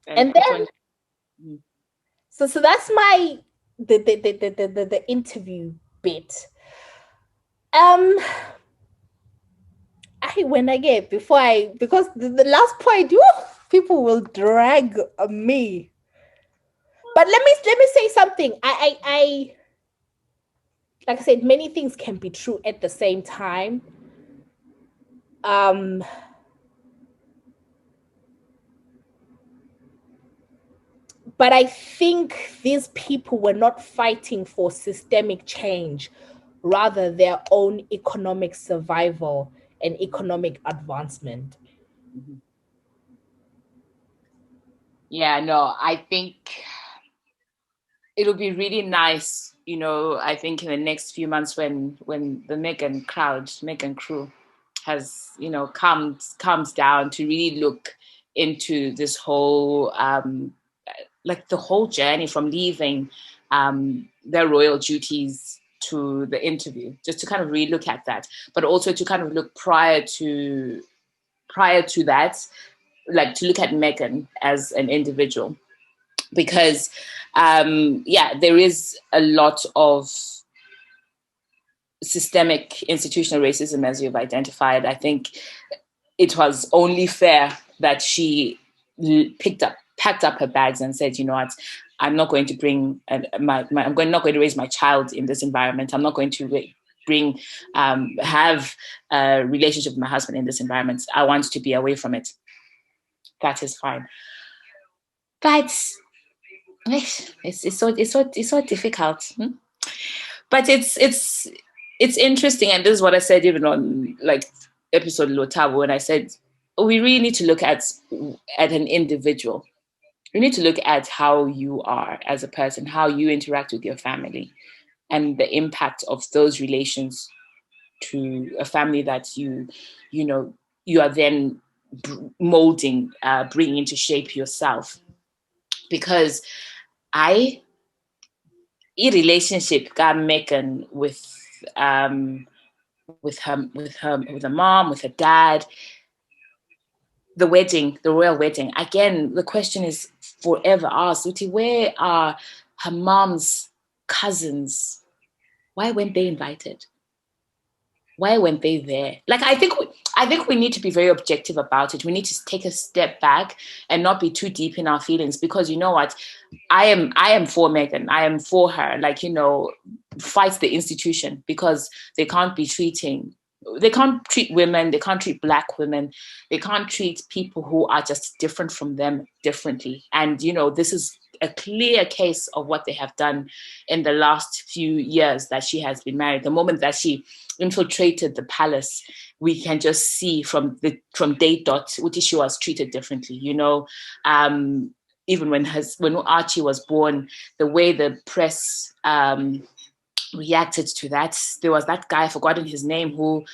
And then so that's my the interview bit. Because the last point, people will drag me. But let me say something. I like I said, many things can be true at the same time. But I think these people were not fighting for systemic change, rather their own economic survival and economic advancement. Yeah, no, I think it'll be really nice, I think in the next few months when the Meghan crew has, calms down to really look into this whole, like the whole journey from leaving their royal duties to the interview, just to kind of really look at that, but also to kind of look prior to that, like to look at Meghan as an individual. Because, there is a lot of systemic institutional racism, as you've identified. I think it was only fair that she packed up her bags and said, you know what, I'm not going to bring not going to raise my child in this environment. I'm not going to have a relationship with my husband in this environment. I want to be away from it. That is fine. But it's so difficult. But it's interesting, and this is what I said even on like episode Lotabo, when I said we really need to look at an individual. We need to look at how you are as a person, how you interact with your family, and the impact of those relations to a family that you are then molding, bringing into shape yourself. Because a relationship got Meghan with her mom, with her dad, the royal wedding. Again, the question is forever asked, Uti, where are her mom's cousins? Why weren't they invited? Why weren't they there? Like, I think we need to be very objective about it. We need to take a step back and not be too deep in our feelings, because you know what? I am for Meghan. I am for her. Like, fight the institution, because they can't treat women, they can't treat Black women, they can't treat people who are just different from them differently. And, this is a clear case of what they have done in the last few years that she has been married. The moment that she infiltrated the palace, we can just see from day dot, she was treated differently, even when Archie was born, the way the press reacted to that. There was that guy, I've forgotten his name, who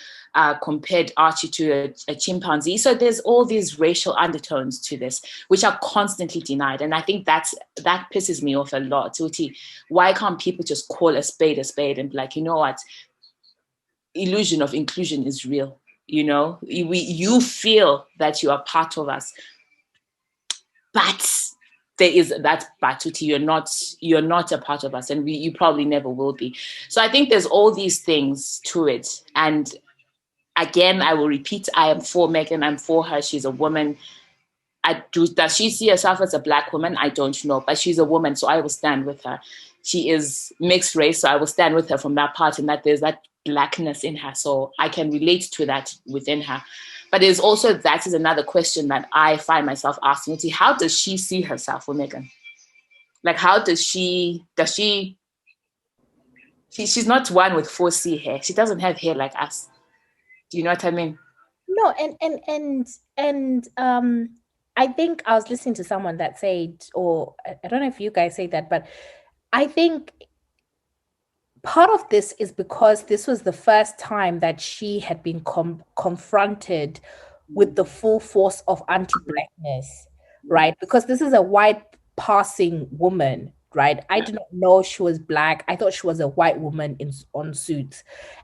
compared Archie to a chimpanzee. So there's all these racial undertones to this, which are constantly denied. And I think that pisses me off a lot. Why can't people just call a spade and be like, you know what? Illusion of inclusion is real. You feel that you are part of us, but there is that batuti, you're not a part of us, and you probably never will be. So I think there's all these things to it. And again, I will repeat, I am for Meghan, I'm for her. She's a woman. Does she see herself as a Black woman? I don't know, but she's a woman, so I will stand with her. She is mixed race, so I will stand with her from that part, and that there's that Blackness in her, so I can relate to that within her. But there's also, that is another question that I find myself asking. How does she see herself with Meghan? Like, how does she's not one with 4C hair. She doesn't have hair like us. Do you know what I mean? No, and I think I was listening to someone that said, or I don't know if you guys say that, but I think part of this is because this was the first time that she had been confronted with the full force of anti-Blackness, right? Because this is a white passing woman, right? I did not know she was Black. I thought she was a white woman on Suits.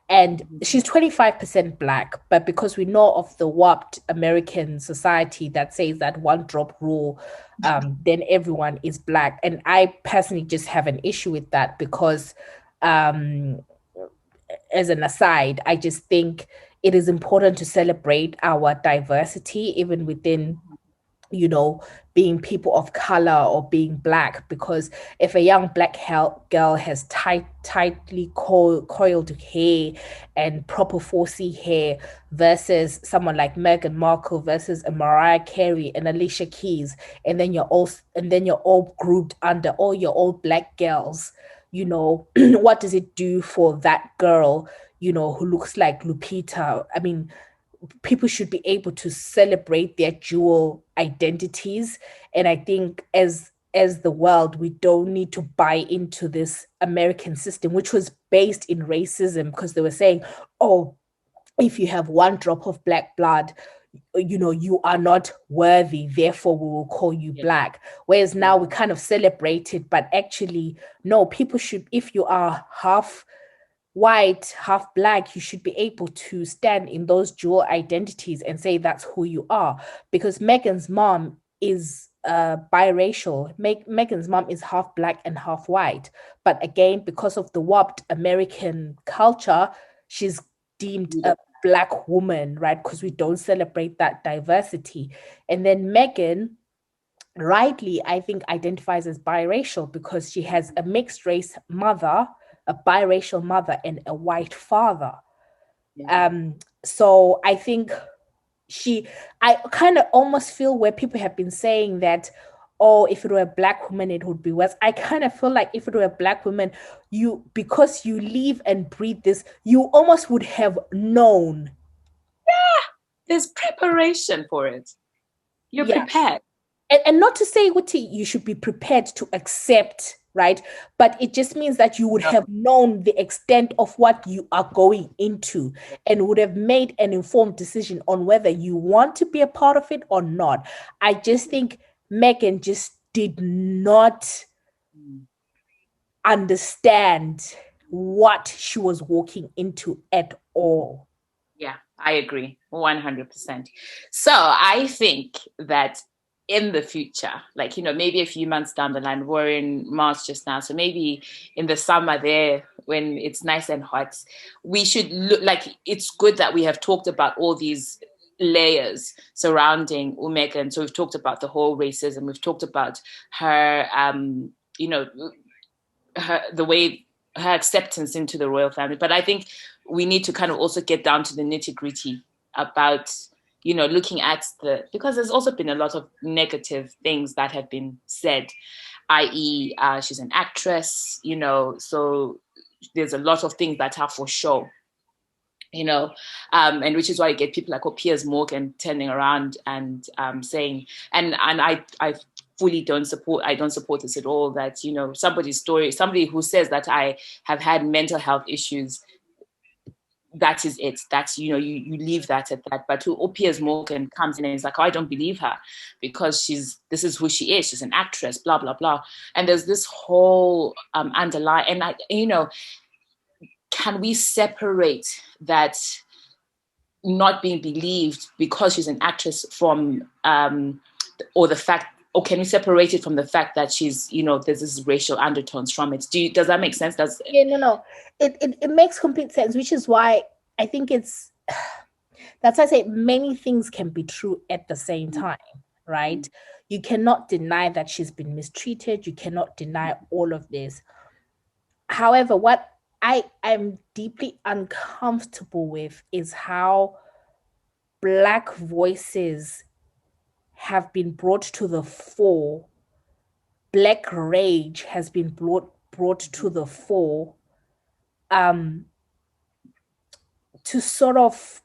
And she's 25% Black, but because we know of the warped American society that says that one drop rule, then everyone is Black. And I personally just have an issue with that because, as an aside, I just think it is important to celebrate our diversity, even within, being people of color or being Black, because if a young Black girl has tightly coiled hair and proper 4C hair versus someone like Meghan Markle versus a Mariah Carey and Alicia Keys, and then you're all grouped under, oh, you're all Black girls, what does it do for that girl, who looks like Lupita? I mean, people should be able to celebrate their dual identities. And I think as the world, we don't need to buy into this American system, which was based in racism, because they were saying, oh, if you have one drop of Black blood, you are not worthy, therefore we will call you Black. Whereas now we kind of celebrate it, but actually, no, people should, if you are half white, half Black, you should be able to stand in those dual identities and say that's who you are. Because Megan's mom is biracial. Megan's mom is half Black and half white. But again, because of the warped American culture, she's deemed a Black woman, right? Because we don't celebrate that diversity. And then Megan, rightly, I think, identifies as biracial because she has a mixed race mother, a biracial mother, and a white father. So I think I kind of almost feel where people have been saying that, oh, if it were a Black woman, it would be worse. I kind of feel like if it were a Black woman, because you live and breathe this, you almost would have known. Yeah, there's preparation for it. You're prepared. And not to say, Wuti, you should be prepared to accept, right? But it just means that you would have known the extent of what you are going into and would have made an informed decision on whether you want to be a part of it or not. I just think Megan just did not understand what she was walking into at all. Yeah, I agree 100%. So I think that in the future, like, maybe a few months down the line, we're in March just now, so maybe in the summer there, when it's nice and hot, we should look like, it's good that we have talked about all these layers surrounding Megan. So we've talked about the whole racism, we've talked about her, the way, her acceptance into the royal family. But I think we need to kind of also get down to the nitty-gritty about, looking at because there's also been a lot of negative things that have been said, i.e. She's an actress, so there's a lot of things that are for show, and which is why you get people like Piers Morgan turning around and saying, and I fully don't support this at all, that, somebody who says that I have had mental health issues, that is it. That's, you leave that at that. But Piers Morgan comes in and is like, oh, I don't believe her because this is who she is. She's an actress, blah, blah, blah. And there's this whole underlying, and can we separate that not being believed because she's an actress from, or can we separate it from the fact that she's, there's this racial undertones from it? Does that make sense? No. It makes complete sense, which is why I think that's why I say many things can be true at the same time, right? You cannot deny that she's been mistreated. You cannot deny all of this. However, what I'm deeply uncomfortable with is how Black voices have been brought to the fore. Black rage has been brought to the fore, to sort of,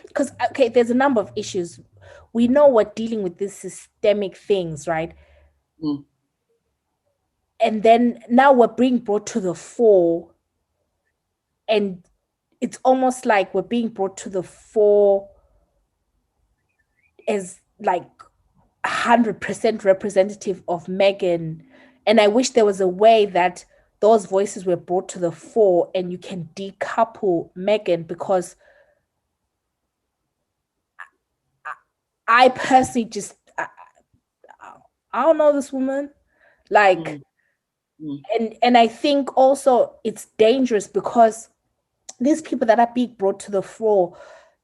because, okay, there's a number of issues. We know we're dealing with these systemic things, right? And then now we're being brought to the fore, and it's almost like we're being brought to the fore as like 100% representative of Megan. And I wish there was a way that those voices were brought to the fore and you can decouple Megan, because I personally just, I don't know this woman. Like, and I think also it's dangerous because these people that are being brought to the fore,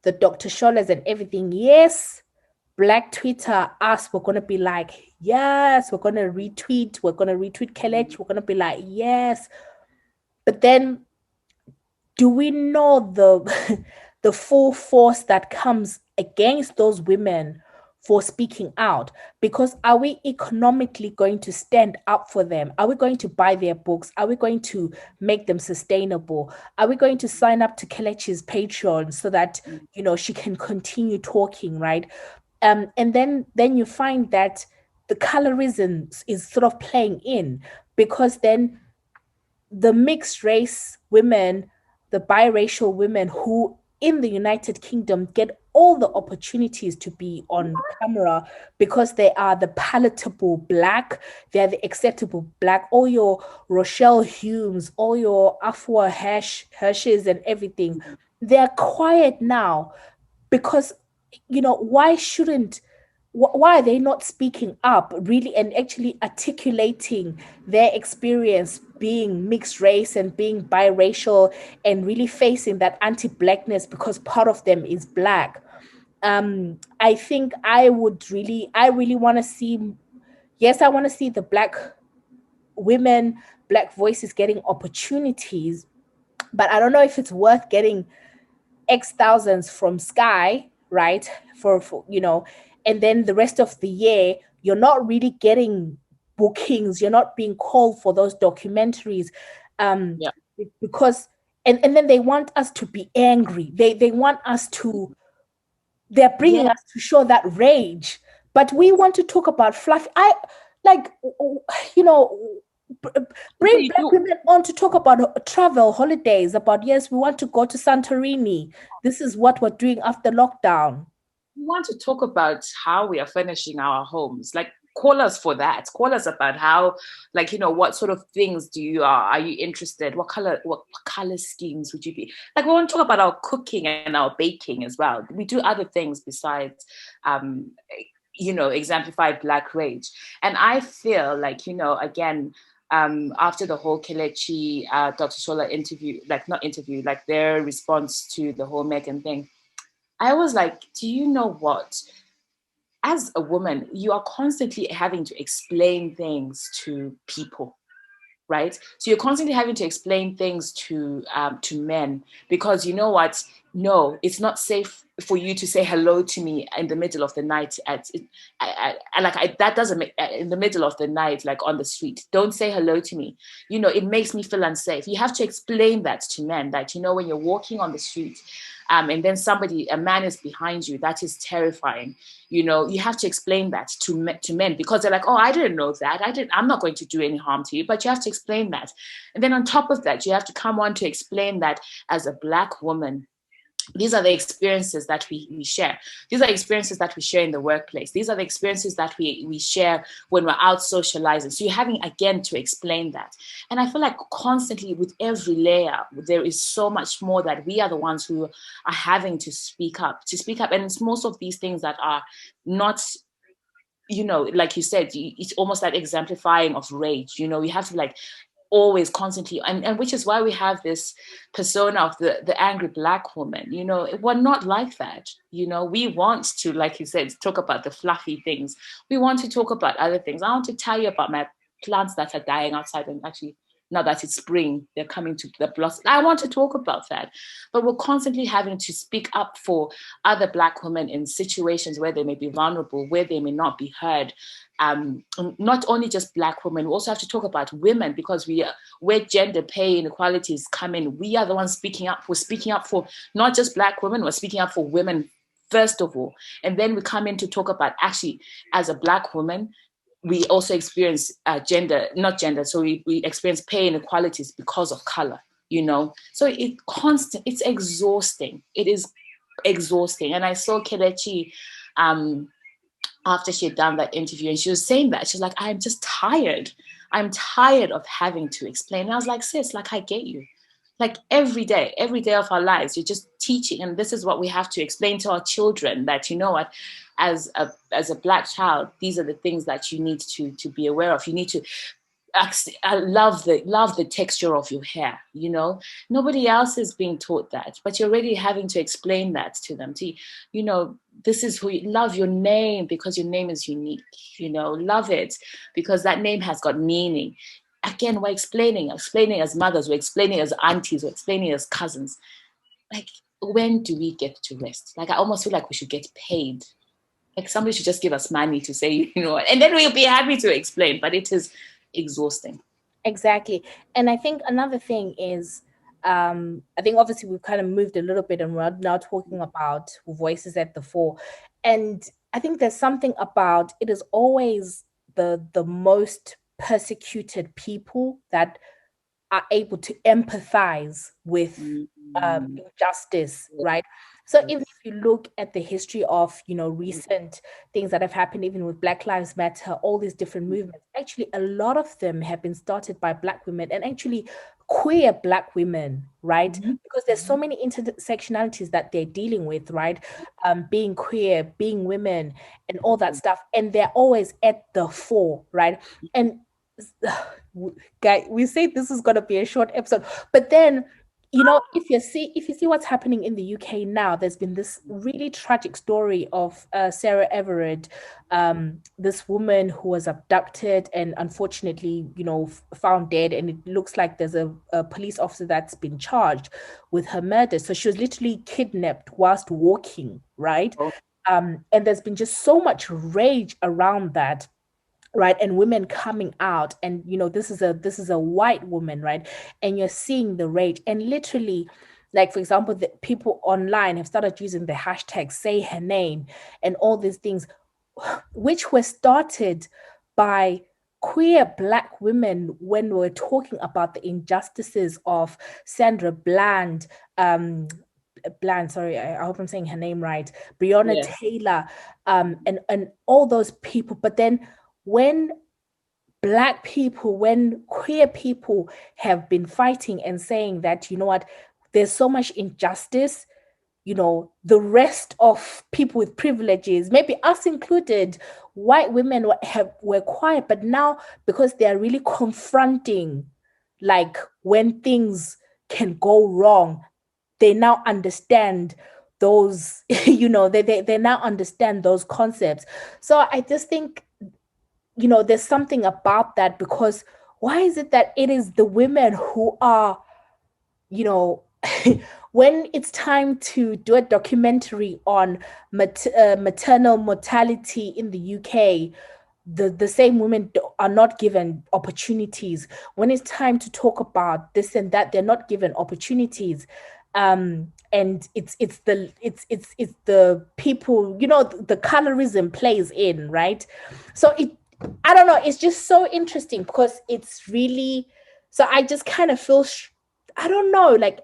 the Dr. Xoles and everything, yes, Black Twitter, us, we're going to be like, yes, we're going to retweet Kelechi, we're going to be like, yes. But then do we know the full force that comes against those women for speaking out? Because are we economically going to stand up for them? Are we going to buy their books? Are we going to make them sustainable? Are we going to sign up to Kelechi's Patreon so that, you know, she can continue talking, right? And then you find that the colorism is sort of playing in, because then the mixed race women, the biracial women who in the United Kingdom get all the opportunities to be on camera because they are the palatable Black, they are the acceptable Black, all your Rochelle Humes, all your Afua Hershes and everything, they're quiet now because, you know, why are they not speaking up really and actually articulating their experience being mixed race and being biracial and really facing that anti-Blackness because part of them is Black? I think I really want to see, yes, I want to see the Black women, Black voices getting opportunities, but I don't know if it's worth getting X thousands from Sky, right? For you know, and then the rest of the year, you're not really getting bookings. You're not being called for those documentaries, because and then they want us to be angry. They want us to. They're bringing us to show that rage, but we want to talk about fluff. I like, you know, bring Black women on to talk about travel, holidays, about, yes, we want to go to Santorini. This is what we're doing after lockdown. We want to talk about how we are furnishing our homes. Like, call us for that. Call us about how, like, you know, what sort of things are you interested? What color schemes would you be? Like, we want to talk about our cooking and our baking as well. We do other things besides you know, exemplify Black rage. And I feel like, you know, again, after the whole Kelechi, Dr. Xolie interview, like their response to the whole Megan thing, I was like, do you know what? As a woman, you are constantly having to explain things to people, right? So you're constantly having to explain things to men, because you know what? No, it's not safe for you to say hello to me in the middle of the night that doesn't make, in the middle of the night, like on the street. Don't say hello to me. You know, it makes me feel unsafe. You have to explain that to men, that, you know, when you're walking on the street, and then a man is behind you, that is terrifying. You know, you have to explain that to men, because they're like, oh, I didn't know that. I'm not going to do any harm to you, but you have to explain that. And then on top of that, you have to come on to explain that as a Black woman, these are the experiences that we share. These are experiences that we share in the workplace. These are the experiences that we share when we're out socializing. So you're having, again, to explain that. And I feel like constantly with every layer, there is so much more that we are the ones who are having to speak up. And it's most of these things that are not, you know, like you said, it's almost like exemplifying of rage. You know, you have to like always constantly, and which is why we have this persona of the angry Black woman. You know, we're not like that. You know, we want to, like you said, talk about the fluffy things. We want to talk about other things. I want to tell you about my plants that are dying outside, and actually, now that it's spring, they're coming to the blossom. I want to talk about that. But we're constantly having to speak up for other Black women in situations where they may be vulnerable, where they may not be heard. Not only just Black women, we also have to talk about women, because where gender pay inequalities come in, we are the ones speaking up. We're speaking up for not just Black women, we're speaking up for women first of all. And then we come in to talk about, actually, as a Black woman, we also experience so we experience pay inequalities because of color, you know? So it's exhausting. It is exhausting. And I saw Kelechi after she had done that interview, and she was saying that she's like, I'm just tired. I'm tired of having to explain. And I was like, sis, like, I get you. Like every day of our lives, you're just teaching, and this is what we have to explain to our children, that, you know what, as a Black child, these are the things that you need to be aware of. You need to I love the texture of your hair. You know, nobody else is being taught that, but you're already having to explain that to them. You know, this is who you love. Your name, because your name is unique. You know, love it because that name has got meaning. Again, we're explaining as mothers, we're explaining as aunties, we're explaining as cousins. Like, when do we get to rest? Like, I almost feel like we should get paid. Like, somebody should just give us money to say, you know what, and then we'll be happy to explain. But it is exhausting. Exactly. And I think another thing is, I think obviously we've kind of moved a little bit and we're now talking about voices at the fore. And I think there's something about it is always the most persecuted people that are able to empathize with injustice, right? So even if you look at the history of, you know, recent things that have happened, even with Black Lives Matter, all these different movements, actually a lot of them have been started by Black women, and actually queer Black women, right? Because there's so many intersectionalities that they're dealing with, right? Being queer, being women, and all that stuff, and they're always at the fore, right? And guy, we say this is going to be a short episode, but then, you know, if you see what's happening in the UK now, there's been this really tragic story of Sarah Everard, this woman who was abducted and unfortunately, you know, found dead, and it looks like there's a police officer that's been charged with her murder. So she was literally kidnapped whilst walking, right? And there's been just so much rage around that, right? And women coming out, and you know, this is a white woman, right? And you're seeing the rage, and literally, like, for example, the people online have started using the hashtag say her name and all these things, which were started by queer Black women when we're talking about the injustices of Sandra Bland, sorry, I hope I'm saying her name right, Breonna Taylor, and all those people. But then when Black people, when queer people have been fighting and saying that, you know what, there's so much injustice, you know, the rest of people with privileges, maybe us included, white women were quiet, but now because they are really confronting, like, when things can go wrong, they now understand those, you know, they now understand those concepts. So I just think, you know, there's something about that, because why is it that it is the women who are, you know, when it's time to do a documentary on maternal mortality in the UK, the same women are not given opportunities. When it's time to talk about this and that, they're not given opportunities. And it's the people, you know, the colorism plays in, right? So I don't know, it's just so interesting because it's really, so I just kind of feel I don't know, like,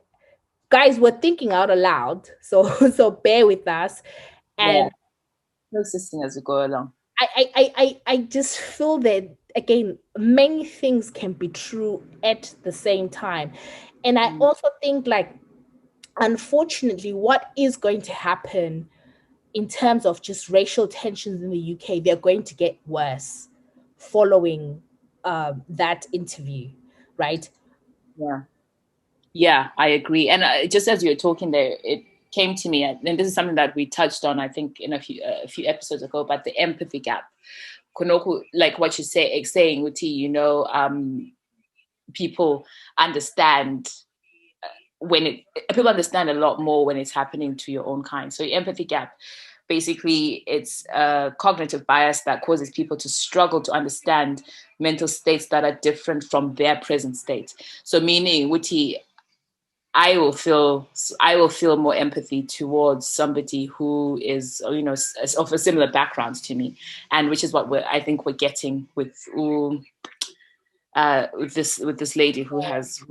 guys, we're thinking out aloud, so bear with us. And processing as we go along. I just feel that, again, many things can be true at the same time. And I also think, like, unfortunately, what is going to happen in terms of just racial tensions in the UK, they're going to get worse following that interview, right? Yeah, I agree. And just as you were talking there, it came to me, and this is something that we touched on, I think, in a few episodes ago, about the empathy gap. Konoku, like what you're saying, Uti, you know, people understand people understand a lot more when it's happening to your own kind. So your empathy gap, basically, it's a cognitive bias that causes people to struggle to understand mental states that are different from their present state. So meaning, Uti, I will feel more empathy towards somebody who is, you know, of a similar background to me, and which is what I think we're getting with this lady who has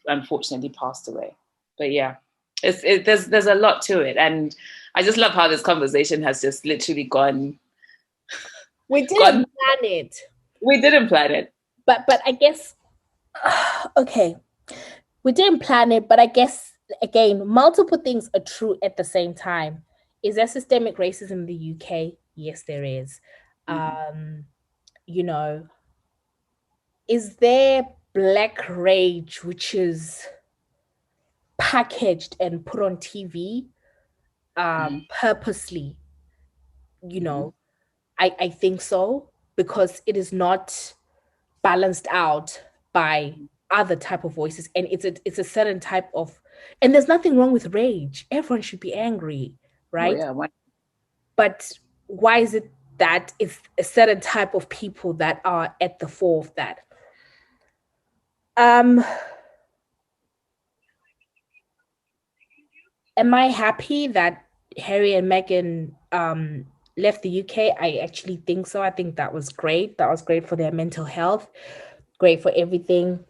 unfortunately passed away. But yeah, there's a lot to it, and I just love how this conversation has just literally gone We didn't plan it. We didn't plan it. But I guess, okay, we didn't plan it, but I guess, again, multiple things are true at the same time. Is there systemic racism in the UK? Yes, there is. You know, is there black rage, which is packaged and put on TV purposely? You know, I think so, because it is not balanced out by other type of voices, and it's a certain type of, and there's nothing wrong with rage. Everyone should be angry, right? Oh, yeah. But why is it that it's a certain type of people that are at the fore of that? Am I happy that Harry and Meghan left the UK? I actually think so. I think that was great. That was great for their mental health, great for everything.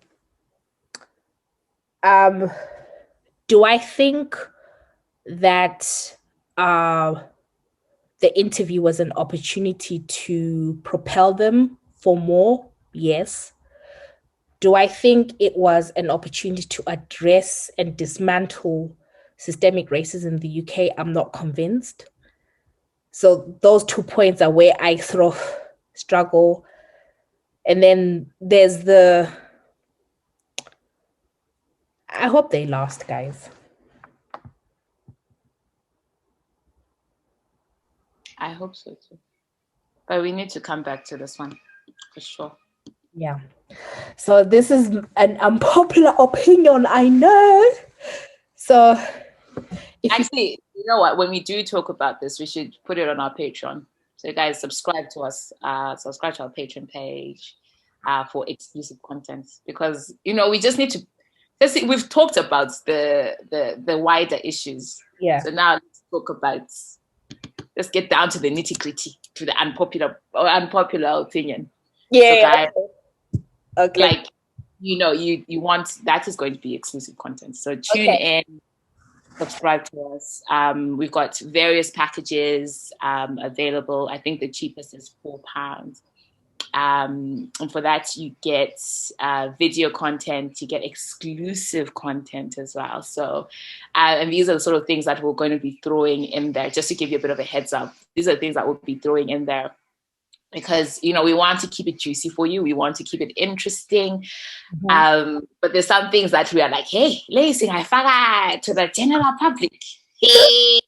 Do I think that the interview was an opportunity to propel them for more? Yes. Do I think it was an opportunity to address and dismantle systemic racism in the UK? I'm not convinced. So those 2 points are where I sort of struggle. And then there's I hope they last, guys. I hope so too. But we need to come back to this one for sure. Yeah. So this is an unpopular opinion, I know. So actually, you know what? When we do talk about this, we should put it on our Patreon. So you guys subscribe to us, subscribe to our Patreon page for exclusive content, because we just need to. We've talked about the wider issues. Yeah. So now let's talk about. Let's get down to the nitty gritty, to the unpopular opinion. Yeah. So guys, okay. Like, you want, that is going to be exclusive content. So tune in, subscribe to us. We've got various packages available. I think the cheapest is £4. And for that, you get video content, you get exclusive content as well. So, and these are the sort of things that we're going to be throwing in there, just to give you a bit of a heads up. These are things that we'll be throwing in there because, we want to keep it juicy for you. We want to keep it interesting. But there's some things that we are like, hey, listen, I forgot to the general public. Hey.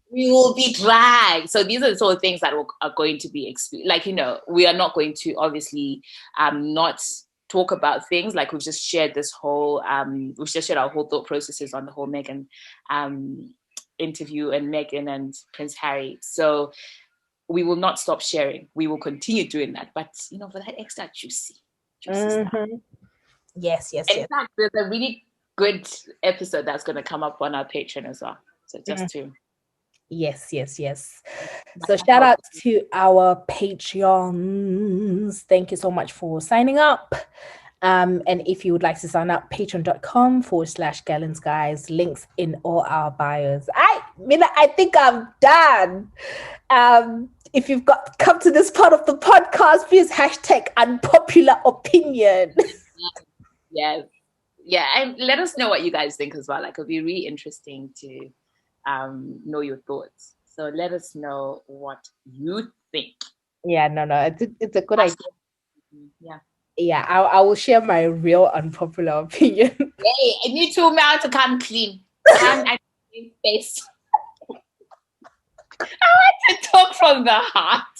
We will be dragged. So these are the sort of things that are going to be, we are not going to obviously not talk about things like we've just shared this whole, we've just shared our whole thought processes on the whole Meghan interview and Meghan and Prince Harry. So we will not stop sharing. We will continue doing that. But, for that extra juicy stuff. Yes. In fact, there's a really good episode that's going to come up on our Patreon as well. So just to... Yes. So shout out to our Patreons. Thank you so much for signing up. And if you would like to sign up, patreon.com/Gallons Guys, links in all our bios. I think I'm done. If you've come to this part of the podcast, please #unpopular opinion. Yes. Yeah. And let us know what you guys think as well. It'll be really interesting to know your thoughts. So let us know what you think. Yeah, no, it's a good idea. Yeah, I will share my real unpopular opinion. Hey, I need to now to come clean. I face. I want to talk from the heart.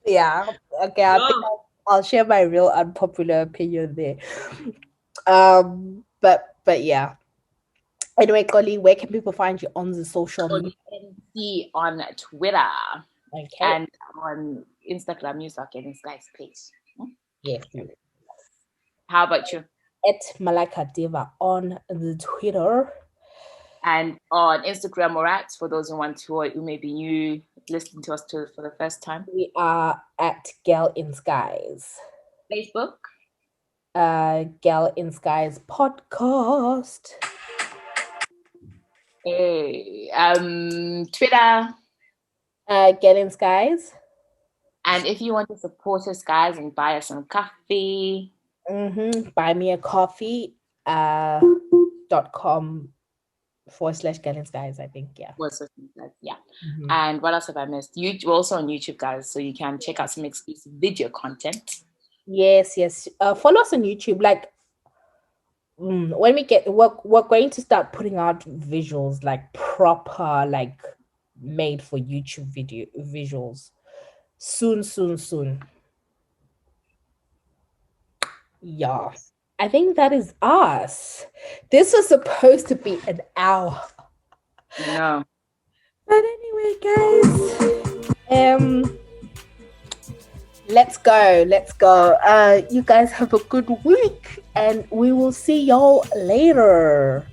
Yeah. Okay. I think I'll share my real unpopular opinion there. But yeah. Anyway, Xolie, where can people find you on the social media? You can see on Twitter and on Instagram, News Getting Guys page. Yes. How about you? At Malika Deva on the Twitter. And on Instagram, we're at, for those who may be new, listening to us for the first time. We are at Gal in Skies. Facebook? Gal in Skies podcast. Hey, Twitter. Gal in Skies. And if you want to support us, guys, and buy us some coffee, buy me a coffee .com/Gallons, guys, I think. Yeah. And what else have I missed? We're also on YouTube, guys, so you can check out some exclusive video content. Yes. Follow us on YouTube. Like when we're going to start putting out visuals, like proper, like made for YouTube video visuals soon. Yeah, I think that is us. This was supposed to be an hour. No. But anyway, guys, let's go. You guys have a good week, and we will see y'all later.